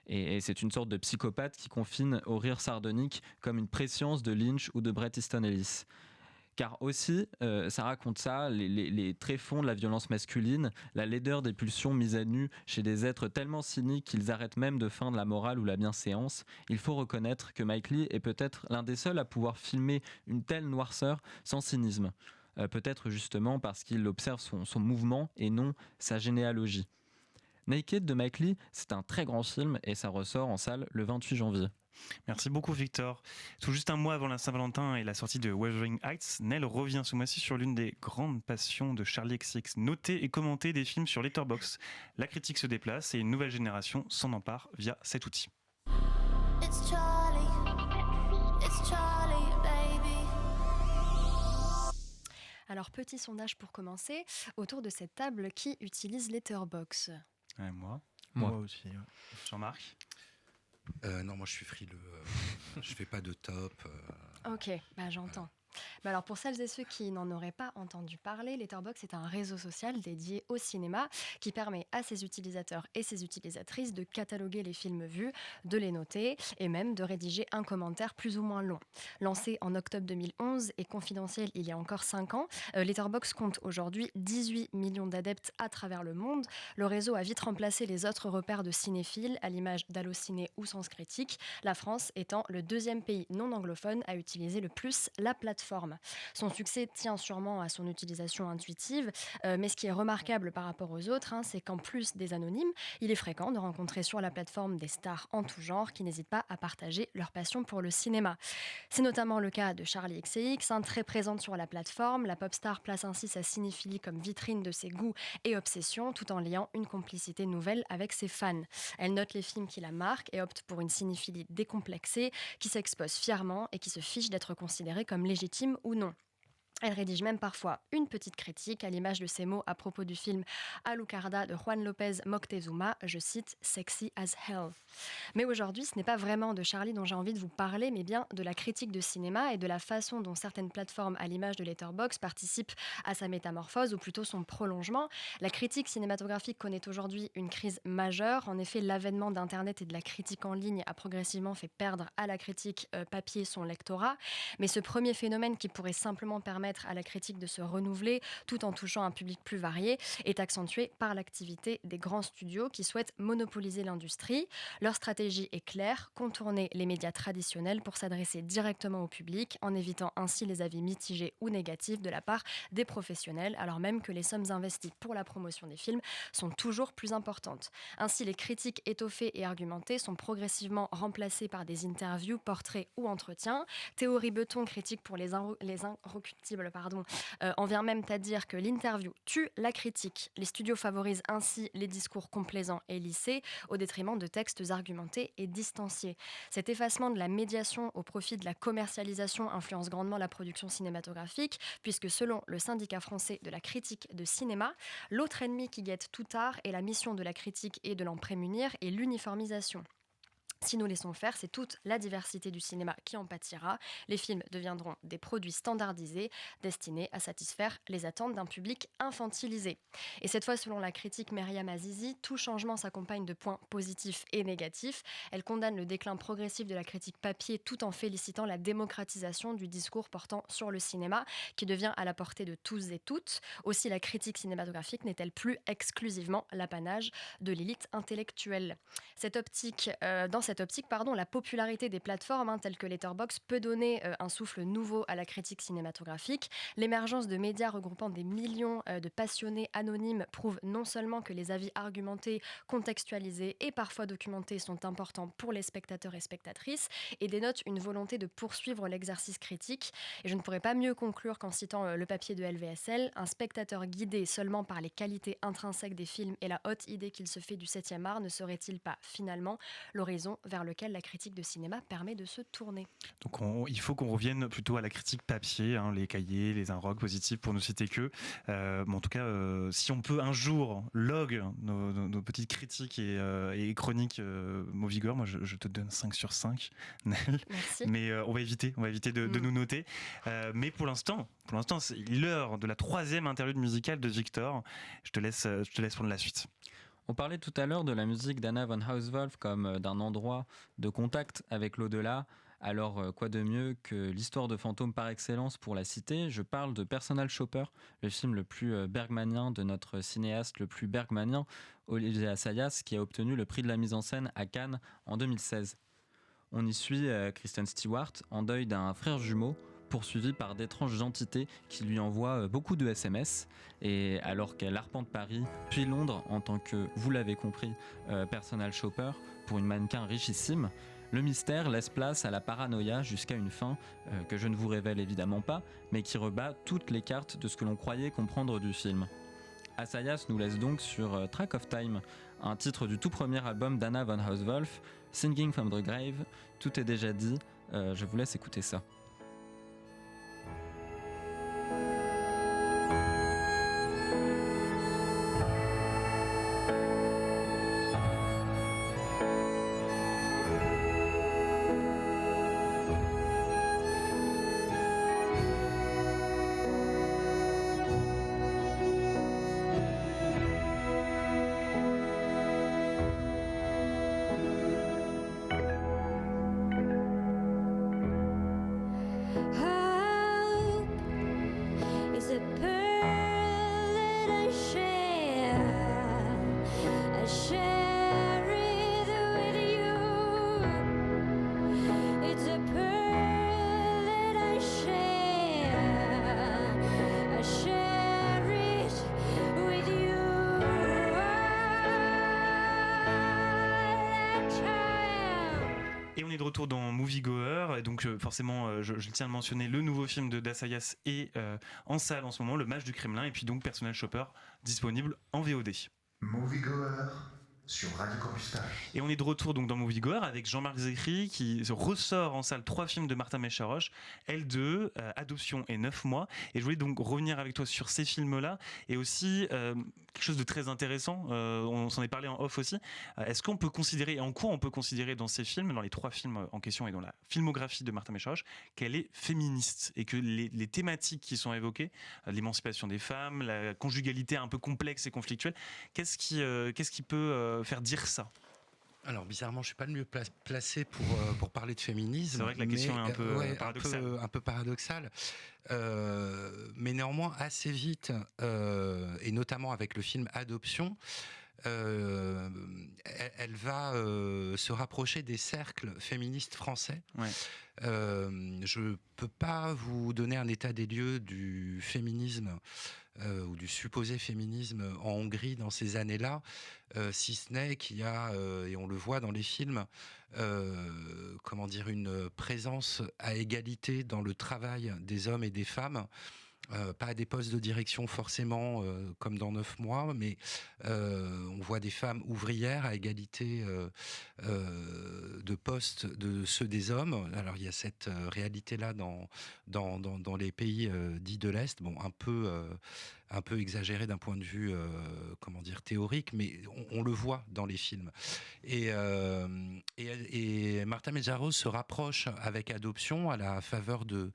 Et c'est une sorte de psychopathe qui confine au rire sardonique comme une prescience de Lynch ou de Bret Easton Ellis. Car aussi, ça raconte ça, les tréfonds de la violence masculine, la laideur des pulsions mises à nu chez des êtres tellement cyniques qu'ils arrêtent même de feindre la morale ou la bienséance. Il faut reconnaître que Mike Leigh est peut-être l'un des seuls à pouvoir filmer une telle noirceur sans cynisme. Peut-être justement parce qu'il observe son mouvement et non sa généalogie. Naked de Mike Leigh, c'est un très grand film et ça ressort en salle le 28 janvier. Merci beaucoup Victor. Tout juste un mois avant la Saint-Valentin et la sortie de Wuthering Heights, Nell revient ce mois-ci sur l'une des grandes passions de Charlie XX, noter et commenter des films sur Letterboxd. La critique se déplace et une nouvelle génération s'en empare via cet outil. It's Charlie, baby. Alors petit sondage pour commencer, autour de cette table, qui utilise Letterboxd ? Moi aussi. Ouais. Jean-Marc ? Non, moi je suis frileux. Je fais pas de top. Ok, j'entends. Alors pour celles et ceux qui n'en auraient pas entendu parler, Letterboxd est un réseau social dédié au cinéma qui permet à ses utilisateurs et ses utilisatrices de cataloguer les films vus, de les noter et même de rédiger un commentaire plus ou moins long. Lancé en octobre 2011 et confidentiel il y a encore 5 ans, Letterboxd compte aujourd'hui 18 millions d'adeptes à travers le monde. Le réseau a vite remplacé les autres repères de cinéphiles à l'image d'Allociné ou Sens Critique, la France étant le 2e pays non anglophone à utiliser le plus la plateforme. Son succès tient sûrement à son utilisation intuitive, mais ce qui est remarquable par rapport aux autres, c'est qu'en plus des anonymes, il est fréquent de rencontrer sur la plateforme des stars en tout genre qui n'hésitent pas à partager leur passion pour le cinéma. C'est notamment le cas de Charlie XCX, très présente sur la plateforme. La pop star place ainsi sa cinéphilie comme vitrine de ses goûts et obsessions, tout en liant une complicité nouvelle avec ses fans. Elle note les films qui la marquent et opte pour une cinéphilie décomplexée, qui s'expose fièrement et qui se fiche d'être considérée comme légitime ou non. Elle rédige même parfois une petite critique à l'image de ses mots à propos du film Alucarda de Juan López Moctezuma, je cite « sexy as hell ». Mais aujourd'hui, ce n'est pas vraiment de Charlie dont j'ai envie de vous parler, mais bien de la critique de cinéma et de la façon dont certaines plateformes à l'image de Letterboxd participent à sa métamorphose ou plutôt son prolongement. La critique cinématographique connaît aujourd'hui une crise majeure. En effet, l'avènement d'Internet et de la critique en ligne a progressivement fait perdre à la critique papier son lectorat. Mais ce premier phénomène qui pourrait simplement permettre à la critique de se renouveler tout en touchant un public plus varié est accentué par l'activité des grands studios qui souhaitent monopoliser l'industrie. Leur stratégie est claire, contourner les médias traditionnels pour s'adresser directement au public en évitant ainsi les avis mitigés ou négatifs de la part des professionnels, alors même que les sommes investies pour la promotion des films sont toujours plus importantes. Ainsi, les critiques étoffées et argumentées sont progressivement remplacées par des interviews, portraits ou entretiens. Théorie Beton, critique pour les inrecuptibles, en vient même à dire que l'interview tue la critique. Les studios favorisent ainsi les discours complaisants et lissés au détriment de textes argumentés et distanciés. Cet effacement de la médiation au profit de la commercialisation influence grandement la production cinématographique, puisque selon le syndicat français de la critique de cinéma, l'autre ennemi qui guette tout art et la mission de la critique et de l'en prémunir est l'uniformisation. Si nous laissons faire, c'est toute la diversité du cinéma qui en pâtira. Les films deviendront des produits standardisés destinés à satisfaire les attentes d'un public infantilisé. Et cette fois, selon la critique Myriam Azizi, tout changement s'accompagne de points positifs et négatifs. Elle condamne le déclin progressif de la critique papier tout en félicitant la démocratisation du discours portant sur le cinéma qui devient à la portée de tous et toutes. Aussi, la critique cinématographique n'est-elle plus exclusivement l'apanage de l'élite intellectuelle. Dans cette cette optique, la popularité des plateformes telles que Letterboxd peut donner un souffle nouveau à la critique cinématographique. L'émergence de médias regroupant des millions de passionnés anonymes prouve non seulement que les avis argumentés, contextualisés et parfois documentés sont importants pour les spectateurs et spectatrices et dénote une volonté de poursuivre l'exercice critique. Et je ne pourrais pas mieux conclure qu'en citant le papier de LVSL, un spectateur guidé seulement par les qualités intrinsèques des films et la haute idée qu'il se fait du 7e art ne serait-il pas finalement l'horizon vers lequel la critique de cinéma permet de se tourner. Donc il faut qu'on revienne plutôt à la critique papier, les cahiers, les inrocs positifs pour ne citer que. En tout cas, si on peut un jour log nos petites critiques et chroniques Moviegoer, moi je te donne 5 sur 5, Nel. Merci. Mais on va éviter de nous noter. Mais pour l'instant, c'est l'heure de la 3e interlude musicale de Victor. Je te laisse prendre la suite. On parlait tout à l'heure de la musique d'Anna von Hauswolf comme d'un endroit de contact avec l'au-delà. Alors, quoi de mieux que l'histoire de fantômes par excellence pour la citer? Je parle de Personal Shopper, le film le plus bergmanien de notre cinéaste le plus bergmanien, Olivier Assayas, qui a obtenu le prix de la mise en scène à Cannes en 2016. On y suit Kristen Stewart en deuil d'un frère jumeau, poursuivi par d'étranges entités qui lui envoient beaucoup de SMS. Et alors qu'elle arpente Paris, puis Londres en tant que, vous l'avez compris, personal shopper pour une mannequin richissime, le mystère laisse place à la paranoïa jusqu'à une fin que je ne vous révèle évidemment pas, mais qui rebat toutes les cartes de ce que l'on croyait comprendre du film. Assayas nous laisse donc sur Track of Time, un titre du tout premier album d'Anna von Hauswolf, Singing from the Grave. Tout est déjà dit, je vous laisse écouter ça. Retour dans Moviegoer, et donc forcément je tiens à mentionner le nouveau film de d'Assayas est en salle en ce moment, Le Mage du Kremlin, et puis donc Personal Shopper disponible en VOD. Moviegoer sur Radio Campus Paris. Et on est de retour donc dans Moviegoer avec Jean-Marc Zécry qui ressort en salle 3 films de Martin Mecharoche, L2, Adoption et 9 mois. Et je voulais donc revenir avec toi sur ces films-là et aussi quelque chose de très intéressant, on s'en est parlé en off aussi. Est-ce qu'on peut considérer, et en quoi on peut considérer dans ces films, dans les 3 films en question et dans la filmographie de Martin Mecharoche, qu'elle est féministe et que les thématiques qui sont évoquées, l'émancipation des femmes, la conjugalité un peu complexe et conflictuelle, qu'est-ce qui peut faire dire ça? Alors bizarrement, je suis pas le mieux placé pour parler de féminisme. C'est vrai que la question est un peu paradoxale. Un peu paradoxale. Mais néanmoins, assez vite, et notamment avec le film Adoption, elle va se rapprocher des cercles féministes français. Ouais. Je peux pas vous donner un état des lieux du féminisme ou du supposé féminisme en Hongrie dans ces années-là, si ce n'est qu'il y a, et on le voit dans les films, une présence à égalité dans le travail des hommes et des femmes. Pas à des postes de direction forcément comme dans 9 mois, mais on voit des femmes ouvrières à égalité de postes de ceux des hommes. Alors il y a cette réalité-là dans les pays dits de l'Est, bon un peu exagéré d'un point de vue théorique, mais on le voit dans les films. Et Martin Mecharoche se rapproche avec Adoption à la faveur de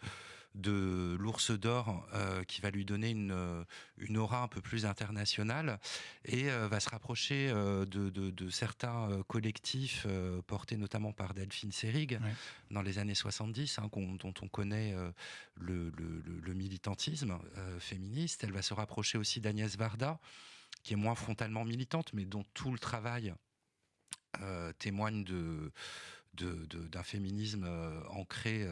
l'Ours d'Or qui va lui donner une aura un peu plus internationale et va se rapprocher de certains collectifs portés notamment par Delphine Seyrig dans les années 70 dont on connaît le militantisme féministe. Elle va se rapprocher aussi d'Agnès Varda qui est moins frontalement militante mais dont tout le travail témoigne d'un féminisme ancré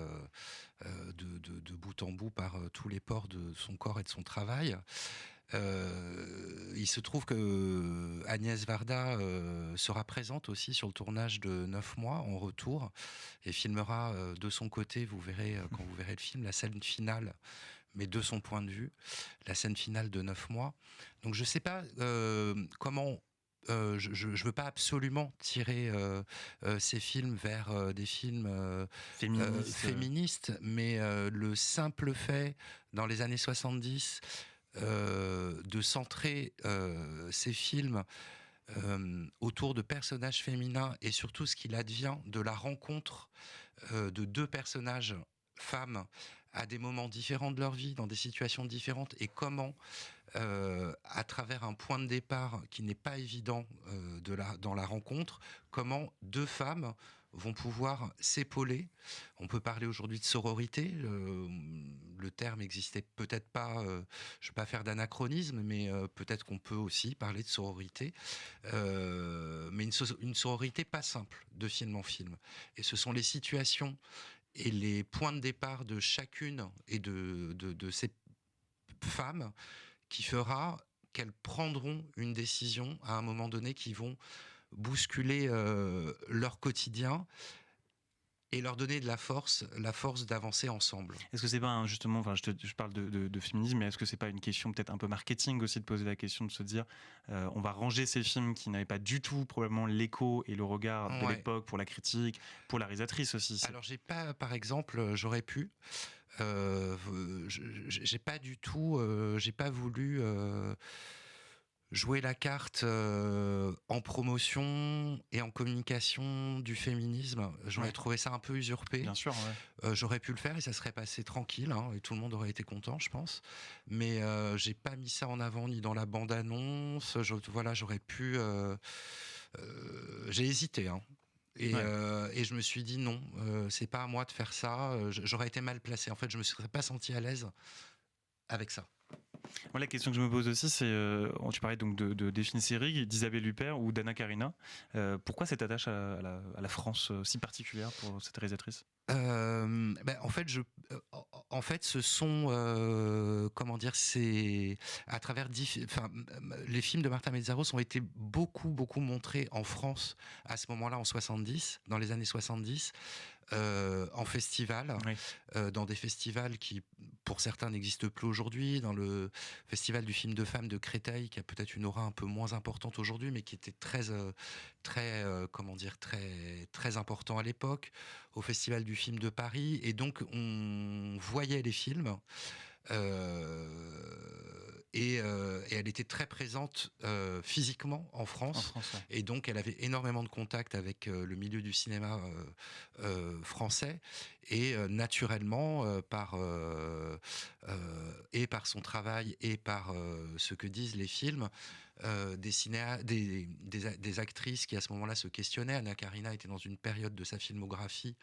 de bout en bout par tous les pores de son corps et de son travail. Il se trouve que Agnès Varda sera présente aussi sur le tournage de 9 mois en retour et filmera de son côté, vous verrez quand vous verrez le film, la scène finale, mais de son point de vue, la scène finale de 9 mois. Donc je ne sais pas comment... je ne veux pas absolument tirer ces films vers des films féministes, mais le simple fait, dans les années 70, de centrer ces films autour de personnages féminins et surtout ce qu'il advient de la rencontre de deux personnages femmes à des moments différents de leur vie, dans des situations différentes, et comment, à travers un point de départ qui n'est pas évident dans la rencontre, comment deux femmes vont pouvoir s'épauler. On peut parler aujourd'hui de sororité. Le terme n'existait peut-être pas, je ne vais pas faire d'anachronisme, mais peut-être qu'on peut aussi parler de sororité. Mais une sororité pas simple, de film en film. Et ce sont les situations et les points de départ de chacune et de ces femmes qui fera qu'elles prendront une décision à un moment donné qui vont bousculer leur quotidien et leur donner de la force d'avancer ensemble. Est-ce que c'est pas justement, enfin, je parle de féminisme, mais est-ce que c'est pas une question peut-être un peu marketing aussi de poser la question, de se dire on va ranger ces films qui n'avaient pas du tout probablement l'écho et le regard de l'époque pour la critique, pour la réalisatrice aussi. Alors j'ai pas, par exemple, j'aurais pu. J'ai pas du tout, j'ai pas voulu jouer la carte en promotion et en communication du féminisme. J'aurais trouvé ça un peu usurpé. Bien sûr, ouais. J'aurais pu le faire et ça serait passé tranquille, hein, et tout le monde aurait été content, je pense. Mais j'ai pas mis ça en avant ni dans la bande-annonce. Voilà, j'aurais pu... j'ai hésité, hein. Et je me suis dit non, c'est pas à moi de faire ça. J'aurais été mal placé. En fait, je me serais pas senti à l'aise avec ça. Moi, la question que je me pose aussi, c'est, tu parlais donc de Delphine Seyrig, d'Isabelle Huppert ou d'Anna Karina. Pourquoi cette attache à la France si particulière pour cette réalisatrice ? En fait, ce sont comment dire, c'est à travers les films de Marta Mezzaros ont été beaucoup montrés en France à ce moment-là, en 70, dans les années 70. En festival, dans des festivals qui, pour certains, n'existent plus aujourd'hui, dans le festival du film de femmes de Créteil, qui a peut-être une aura un peu moins importante aujourd'hui, mais qui était très important à l'époque, au festival du film de Paris, et donc on voyait les films. Et elle était très présente physiquement en France, ouais. Et donc elle avait énormément de contacts avec le milieu du cinéma français, et naturellement par son travail et par ce que disent les films, des actrices qui à ce moment-là se questionnaient. Anna Karina était dans une période de sa filmographie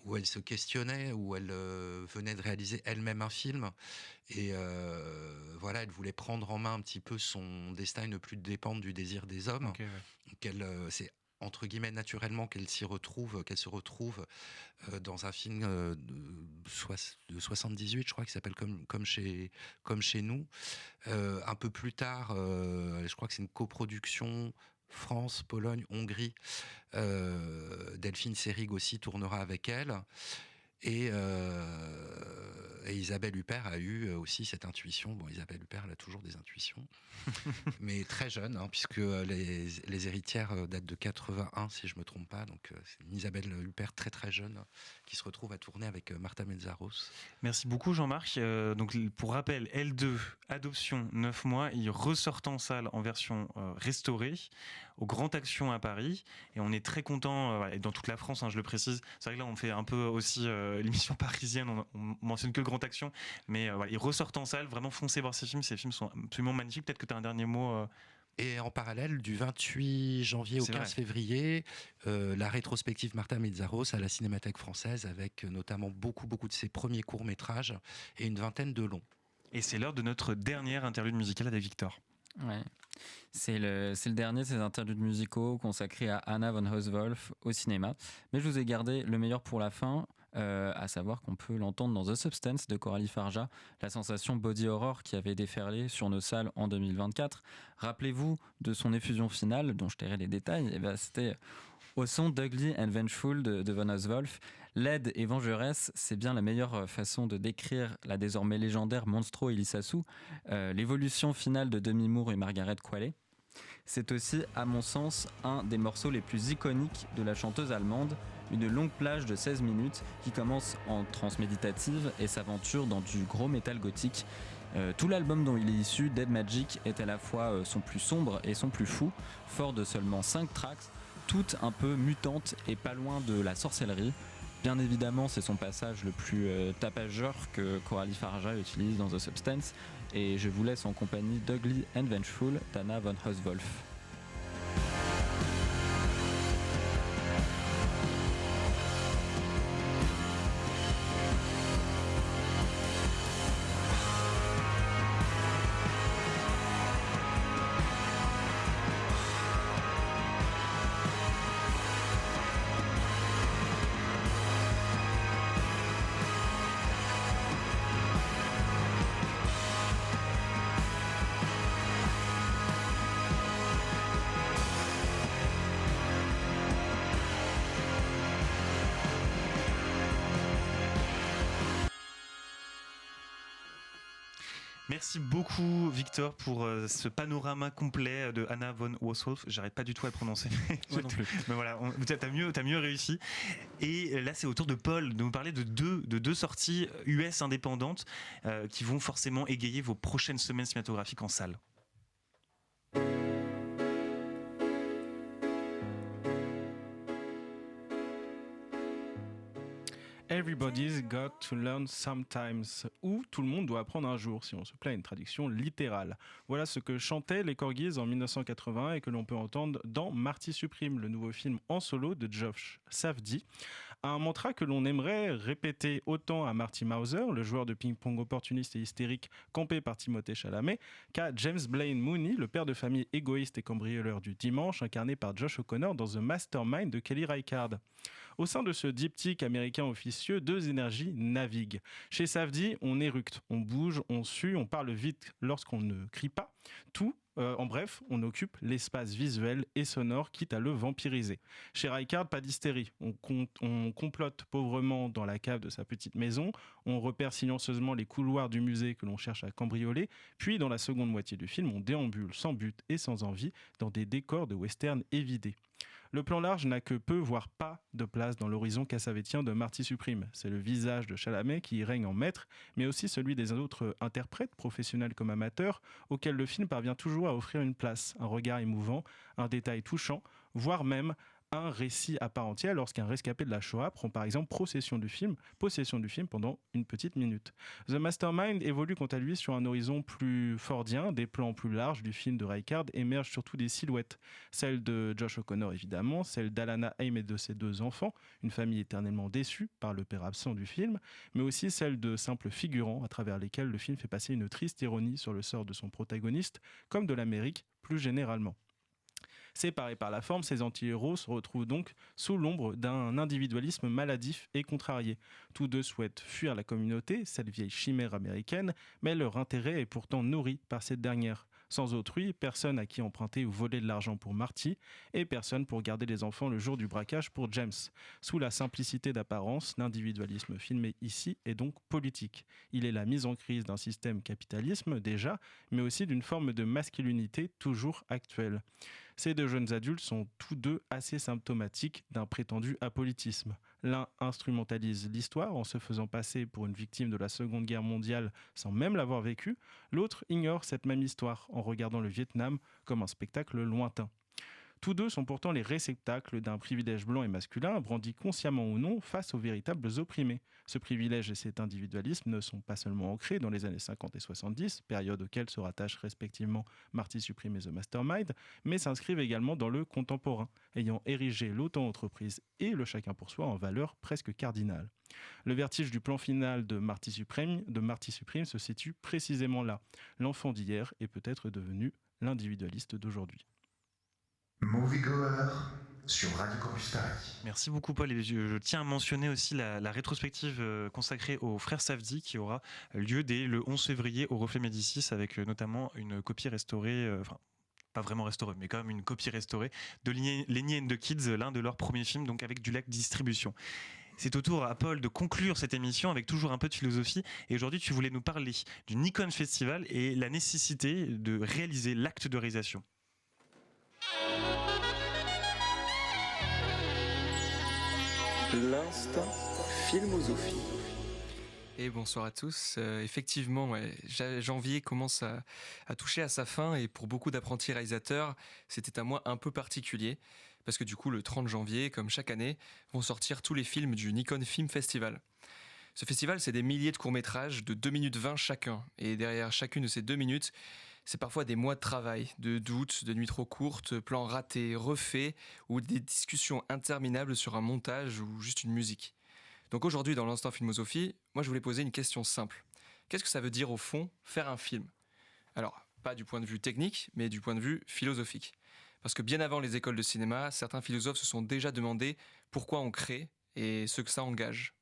où elle se questionnait, où elle venait de réaliser elle-même un film, et voilà, elle voulait prendre en main un petit peu son destin et ne plus dépendre du désir des hommes. Okay, ouais. C'est entre guillemets naturellement qu'elle se retrouve dans un film de 78, je crois, qui s'appelle comme chez nous. Un peu plus tard, je crois que c'est une coproduction France, Pologne, Hongrie. Delphine Seyrig aussi tournera avec elle. Et Isabelle Huppert a eu aussi cette intuition. Bon, Isabelle Huppert, elle a toujours des intuitions, mais très jeune, hein, puisque les héritières datent de 81, si je me trompe pas. Donc, c'est une Isabelle Huppert très très jeune qui se retrouve à tourner avec Marta Mezzaros. Merci beaucoup, Jean-Marc. Donc, pour rappel, L2, Adoption, 9 mois, il ressort en salle en version restaurée au Grand Action à Paris, et on est très content, et dans toute la France, hein, je le précise. C'est vrai que là, on fait un peu aussi l'émission parisienne, on mentionne que le Grand Action, mais voilà, ils ressortent en salle. Vraiment, foncez voir ces films sont absolument magnifiques. Peut-être que tu as un dernier mot. Et en parallèle, du 28 janvier au 15 février, la rétrospective Marta Mezzaros à la Cinémathèque française, avec notamment beaucoup de ses premiers courts-métrages et une vingtaine de longs. Et c'est l'heure de notre dernière interlude musicale avec Victor. Ouais. C'est le dernier de ces interludes musicaux consacrés à Anna von Hauswolf au cinéma. Mais je vous ai gardé le meilleur pour la fin, à savoir qu'on peut l'entendre dans The Substance de Coralie Farja, la sensation body horror qui avait déferlé sur nos salles en 2024. Rappelez-vous de son effusion finale, dont je tairai les détails, et ben c'était au son d'Ugly and Vengeful de von Hauswolf. Laide et vengeresse, c'est bien la meilleure façon de décrire la désormais légendaire Monstro Elissassou, l'évolution finale de Demi Moore et Margaret Qualley. C'est aussi, à mon sens, un des morceaux les plus iconiques de la chanteuse allemande, une longue plage de 16 minutes qui commence en trance méditative et s'aventure dans du gros métal gothique. Tout l'album dont il est issu, Dead Magic, est à la fois son plus sombre et son plus fou, fort de seulement 5 tracks, toutes un peu mutantes et pas loin de la sorcellerie. Bien évidemment, c'est son passage le plus tapageur que Coralie Farja utilise dans The Substance, et je vous laisse en compagnie d'Ugly and Vengeful d'Anna von Hauswolf. Merci beaucoup Victor pour ce panorama complet de Anna von Hauswolf. J'arrête pas du tout à le prononcer. Moi non plus. Mais voilà, t'as mieux réussi. Et là c'est au tour de Paul de nous parler de deux sorties US indépendantes qui vont forcément égayer vos prochaines semaines cinématographiques en salle. Everybody's got to learn sometimes, ou tout le monde doit apprendre un jour, si on se plaît à une traduction littérale. Voilà ce que chantaient les Corgis en 1981 et que l'on peut entendre dans Marty Supreme, le nouveau film en solo de Josh Safdie. Un mantra que l'on aimerait répéter autant à Marty Mauser, le joueur de ping-pong opportuniste et hystérique campé par Timothée Chalamet, qu'à James Blaine Mooney, le père de famille égoïste et cambrioleur du dimanche, incarné par Josh O'Connor dans The Mastermind de Kelly Reichardt. Au sein de ce diptyque américain officieux, deux énergies naviguent. Chez Safdie, on éructe, on bouge, on sue, on parle vite lorsqu'on ne crie pas. En bref, on occupe l'espace visuel et sonore, quitte à le vampiriser. Chez Reichardt, pas d'hystérie. On complote pauvrement dans la cave de sa petite maison, on repère silencieusement les couloirs du musée que l'on cherche à cambrioler, puis dans la seconde moitié du film, on déambule sans but et sans envie dans des décors de western évidés. Le plan large n'a que peu, voire pas, de place dans l'horizon cassavétien de Marty Supreme. C'est le visage de Chalamet qui y règne en maître, mais aussi celui des autres interprètes, professionnels comme amateurs, auxquels le film parvient toujours à offrir une place, un regard émouvant, un détail touchant, voire même un récit à part entière lorsqu'un rescapé de la Shoah prend par exemple possession du film pendant une petite minute. The Mastermind évolue quant à lui sur un horizon plus fordien, des plans plus larges du film de Reichardt émergent surtout des silhouettes, celle de Josh O'Connor évidemment, celle d'Alana Haim et de ses deux enfants, une famille éternellement déçue par le père absent du film, mais aussi celle de simples figurants à travers lesquels le film fait passer une triste ironie sur le sort de son protagoniste, comme de l'Amérique plus généralement. Séparés par la forme, ces anti-héros se retrouvent donc sous l'ombre d'un individualisme maladif et contrarié. Tous deux souhaitent fuir la communauté, cette vieille chimère américaine, mais leur intérêt est pourtant nourri par cette dernière. Sans autrui, personne à qui emprunter ou voler de l'argent pour Marty, et personne pour garder les enfants le jour du braquage pour James. Sous la simplicité d'apparence, l'individualisme filmé ici est donc politique. Il est la mise en crise d'un système capitalisme déjà, mais aussi d'une forme de masculinité toujours actuelle. Ces deux jeunes adultes sont tous deux assez symptomatiques d'un prétendu apolitisme. L'un instrumentalise l'histoire en se faisant passer pour une victime de la Seconde Guerre mondiale sans même l'avoir vécue. L'autre ignore cette même histoire en regardant le Vietnam comme un spectacle lointain. Tous deux sont pourtant les réceptacles d'un privilège blanc et masculin, brandi consciemment ou non face aux véritables opprimés. Ce privilège et cet individualisme ne sont pas seulement ancrés dans les années 50 et 70, période auxquelles se rattachent respectivement Marty Supreme et The Mastermind, mais s'inscrivent également dans le contemporain, ayant érigé l'auto-entreprise et le chacun pour soi en valeur presque cardinale. Le vertige du plan final de Marty Supreme se situe précisément là. L'enfant d'hier est peut-être devenu l'individualiste d'aujourd'hui. Moviegoer sur Radio Campus Paris. Merci beaucoup Paul, et je tiens à mentionner aussi la rétrospective consacrée aux frères Safdie qui aura lieu dès le 11 février au Reflet Médicis avec notamment une copie restaurée, pas vraiment restaurée, mais quand même une copie restaurée de Lenny and the Kids, l'un de leurs premiers films, donc avec du Lac Distribution. C'est au tour à Paul de conclure cette émission avec toujours un peu de philosophie. Et aujourd'hui, tu voulais nous parler du Nikon Festival et la nécessité de réaliser l'acte de réalisation. L'instant Filmosophie. Et bonsoir à tous. Effectivement, janvier commence à toucher à sa fin et pour beaucoup d'apprentis réalisateurs, c'était un mois un peu particulier parce que du coup, le 30 janvier, comme chaque année, vont sortir tous les films du Nikon Film Festival. Ce festival, c'est des milliers de courts-métrages de 2 minutes 20 chacun. Et derrière chacune de ces 2 minutes, c'est parfois des mois de travail, de doutes, de nuits trop courtes, plans ratés, refaits, ou des discussions interminables sur un montage ou juste une musique. Donc aujourd'hui, dans l'instant Filmosophie, moi je voulais poser une question simple. Qu'est-ce que ça veut dire au fond, faire un film ? Alors, pas du point de vue technique, mais du point de vue philosophique. Parce que bien avant les écoles de cinéma, certains philosophes se sont déjà demandé pourquoi on crée et ce que ça engage.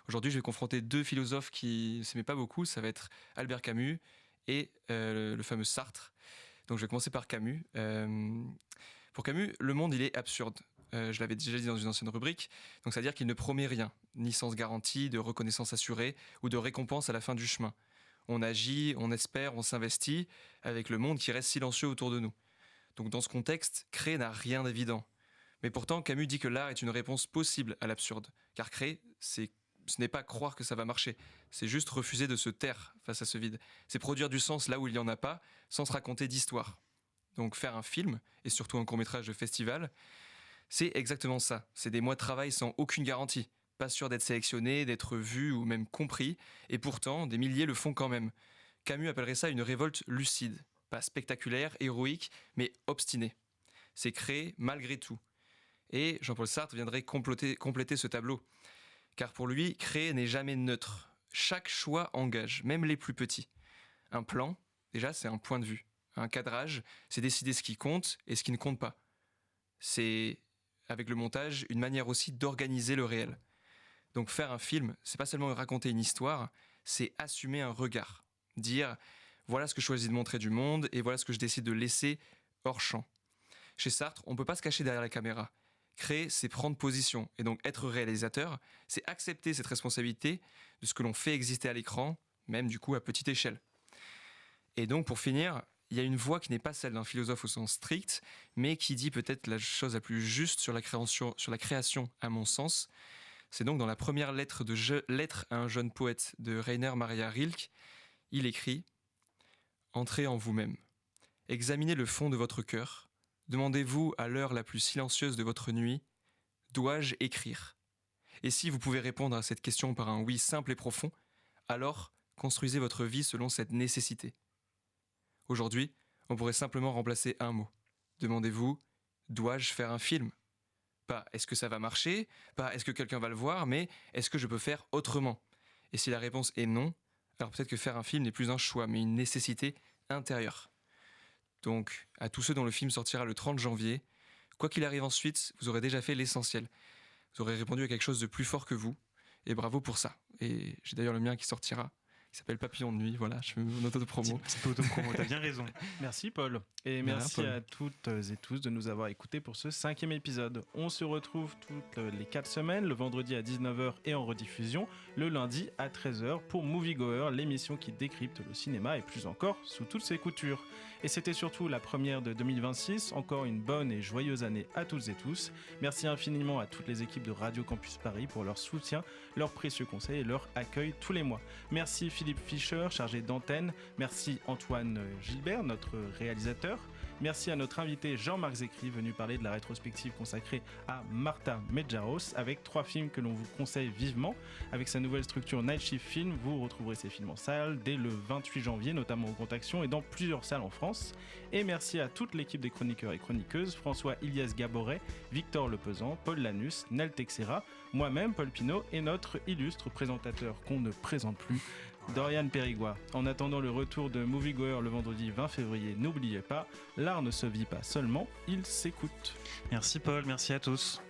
Aujourd'hui, je vais confronter 2 philosophes qui ne s'aimaient pas beaucoup, ça va être Albert Camus et le fameux Sartre. Donc je vais commencer par Camus. Pour Camus, le monde il est absurde. Je l'avais déjà dit dans une ancienne rubrique, donc c'est-à-dire qu'il ne promet rien, ni sens garanti, de reconnaissance assurée ou de récompense à la fin du chemin. On agit, on espère, on s'investit avec le monde qui reste silencieux autour de nous. Donc dans ce contexte, créer n'a rien d'évident. Mais pourtant, Camus dit que l'art est une réponse possible à l'absurde, car créer, ce n'est pas croire que ça va marcher, c'est juste refuser de se taire face à ce vide. C'est produire du sens là où il n'y en a pas, sans se raconter d'histoire. Donc faire un film, et surtout un court-métrage de festival, c'est exactement ça. C'est des mois de travail sans aucune garantie. Pas sûr d'être sélectionné, d'être vu ou même compris, et pourtant, des milliers le font quand même. Camus appellerait ça une révolte lucide. Pas spectaculaire, héroïque, mais obstinée. C'est créer malgré tout. Et Jean-Paul Sartre viendrait compléter ce tableau. Car pour lui, créer n'est jamais neutre. Chaque choix engage, même les plus petits. Un plan, déjà, c'est un point de vue. Un cadrage, c'est décider ce qui compte et ce qui ne compte pas. C'est, avec le montage, une manière aussi d'organiser le réel. Donc faire un film, c'est pas seulement raconter une histoire, c'est assumer un regard. Dire, voilà ce que je choisis de montrer du monde et voilà ce que je décide de laisser hors champ. Chez Sartre, on ne peut pas se cacher derrière la caméra. Créer, c'est prendre position. Et donc être réalisateur, c'est accepter cette responsabilité de ce que l'on fait exister à l'écran, même du coup à petite échelle. Et donc pour finir, il y a une voix qui n'est pas celle d'un philosophe au sens strict, mais qui dit peut-être la chose la plus juste sur la création à mon sens. C'est donc dans la première lettre à un jeune poète de Rainer Maria Rilke, il écrit « Entrez en vous-même, examinez le fond de votre cœur, demandez-vous à l'heure la plus silencieuse de votre nuit, dois-je écrire ? Et si vous pouvez répondre à cette question par un oui simple et profond, alors construisez votre vie selon cette nécessité. Aujourd'hui, on pourrait simplement remplacer un mot. Demandez-vous, dois-je faire un film ? Pas est-ce que ça va marcher, pas est-ce que quelqu'un va le voir, mais est-ce que je peux faire autrement ? Et si la réponse est non, alors peut-être que faire un film n'est plus un choix, mais une nécessité intérieure. Donc, à tous ceux dont le film sortira le 30 janvier, quoi qu'il arrive ensuite, vous aurez déjà fait l'essentiel. Vous aurez répondu à quelque chose de plus fort que vous, et bravo pour ça. Et j'ai d'ailleurs le mien qui sortira. Il s'appelle Papillon de nuit, voilà, je fais mon auto-promo. Petit peu auto-promo, t'as bien raison. Merci Paul. Et merci à toutes et tous de nous avoir écoutés pour ce 5e épisode. On se retrouve toutes les 4 semaines, le vendredi à 19h et en rediffusion, le lundi à 13h pour Moviegoer, l'émission qui décrypte le cinéma et plus encore sous toutes ses coutures. Et c'était surtout la première de 2026, encore une bonne et joyeuse année à toutes et tous. Merci infiniment à toutes les équipes de Radio Campus Paris pour leur soutien, leurs précieux conseils et leur accueil tous les mois. Merci Philippe Fischer, chargé d'antenne. Merci Antoine Gilbert, notre réalisateur. Merci à notre invité Jean-Marc Zecri, venu parler de la rétrospective consacrée à Martha Medjaros, avec 3 films que l'on vous conseille vivement. Avec sa nouvelle structure Night Shift Film, vous retrouverez ces films en salle dès le 28 janvier, notamment au Grand Action et dans plusieurs salles en France. Et merci à toute l'équipe des chroniqueurs et chroniqueuses, François Ilias Gaboret, Victor Lepesant, Paul Lanus, Nel Texera, moi-même, Paul Pinot, et notre illustre présentateur qu'on ne présente plus, Dorian Périgua. En attendant le retour de Moviegoer le vendredi 20 février, n'oubliez pas, l'art ne se vit pas seulement, il s'écoute. Merci Paul, merci à tous.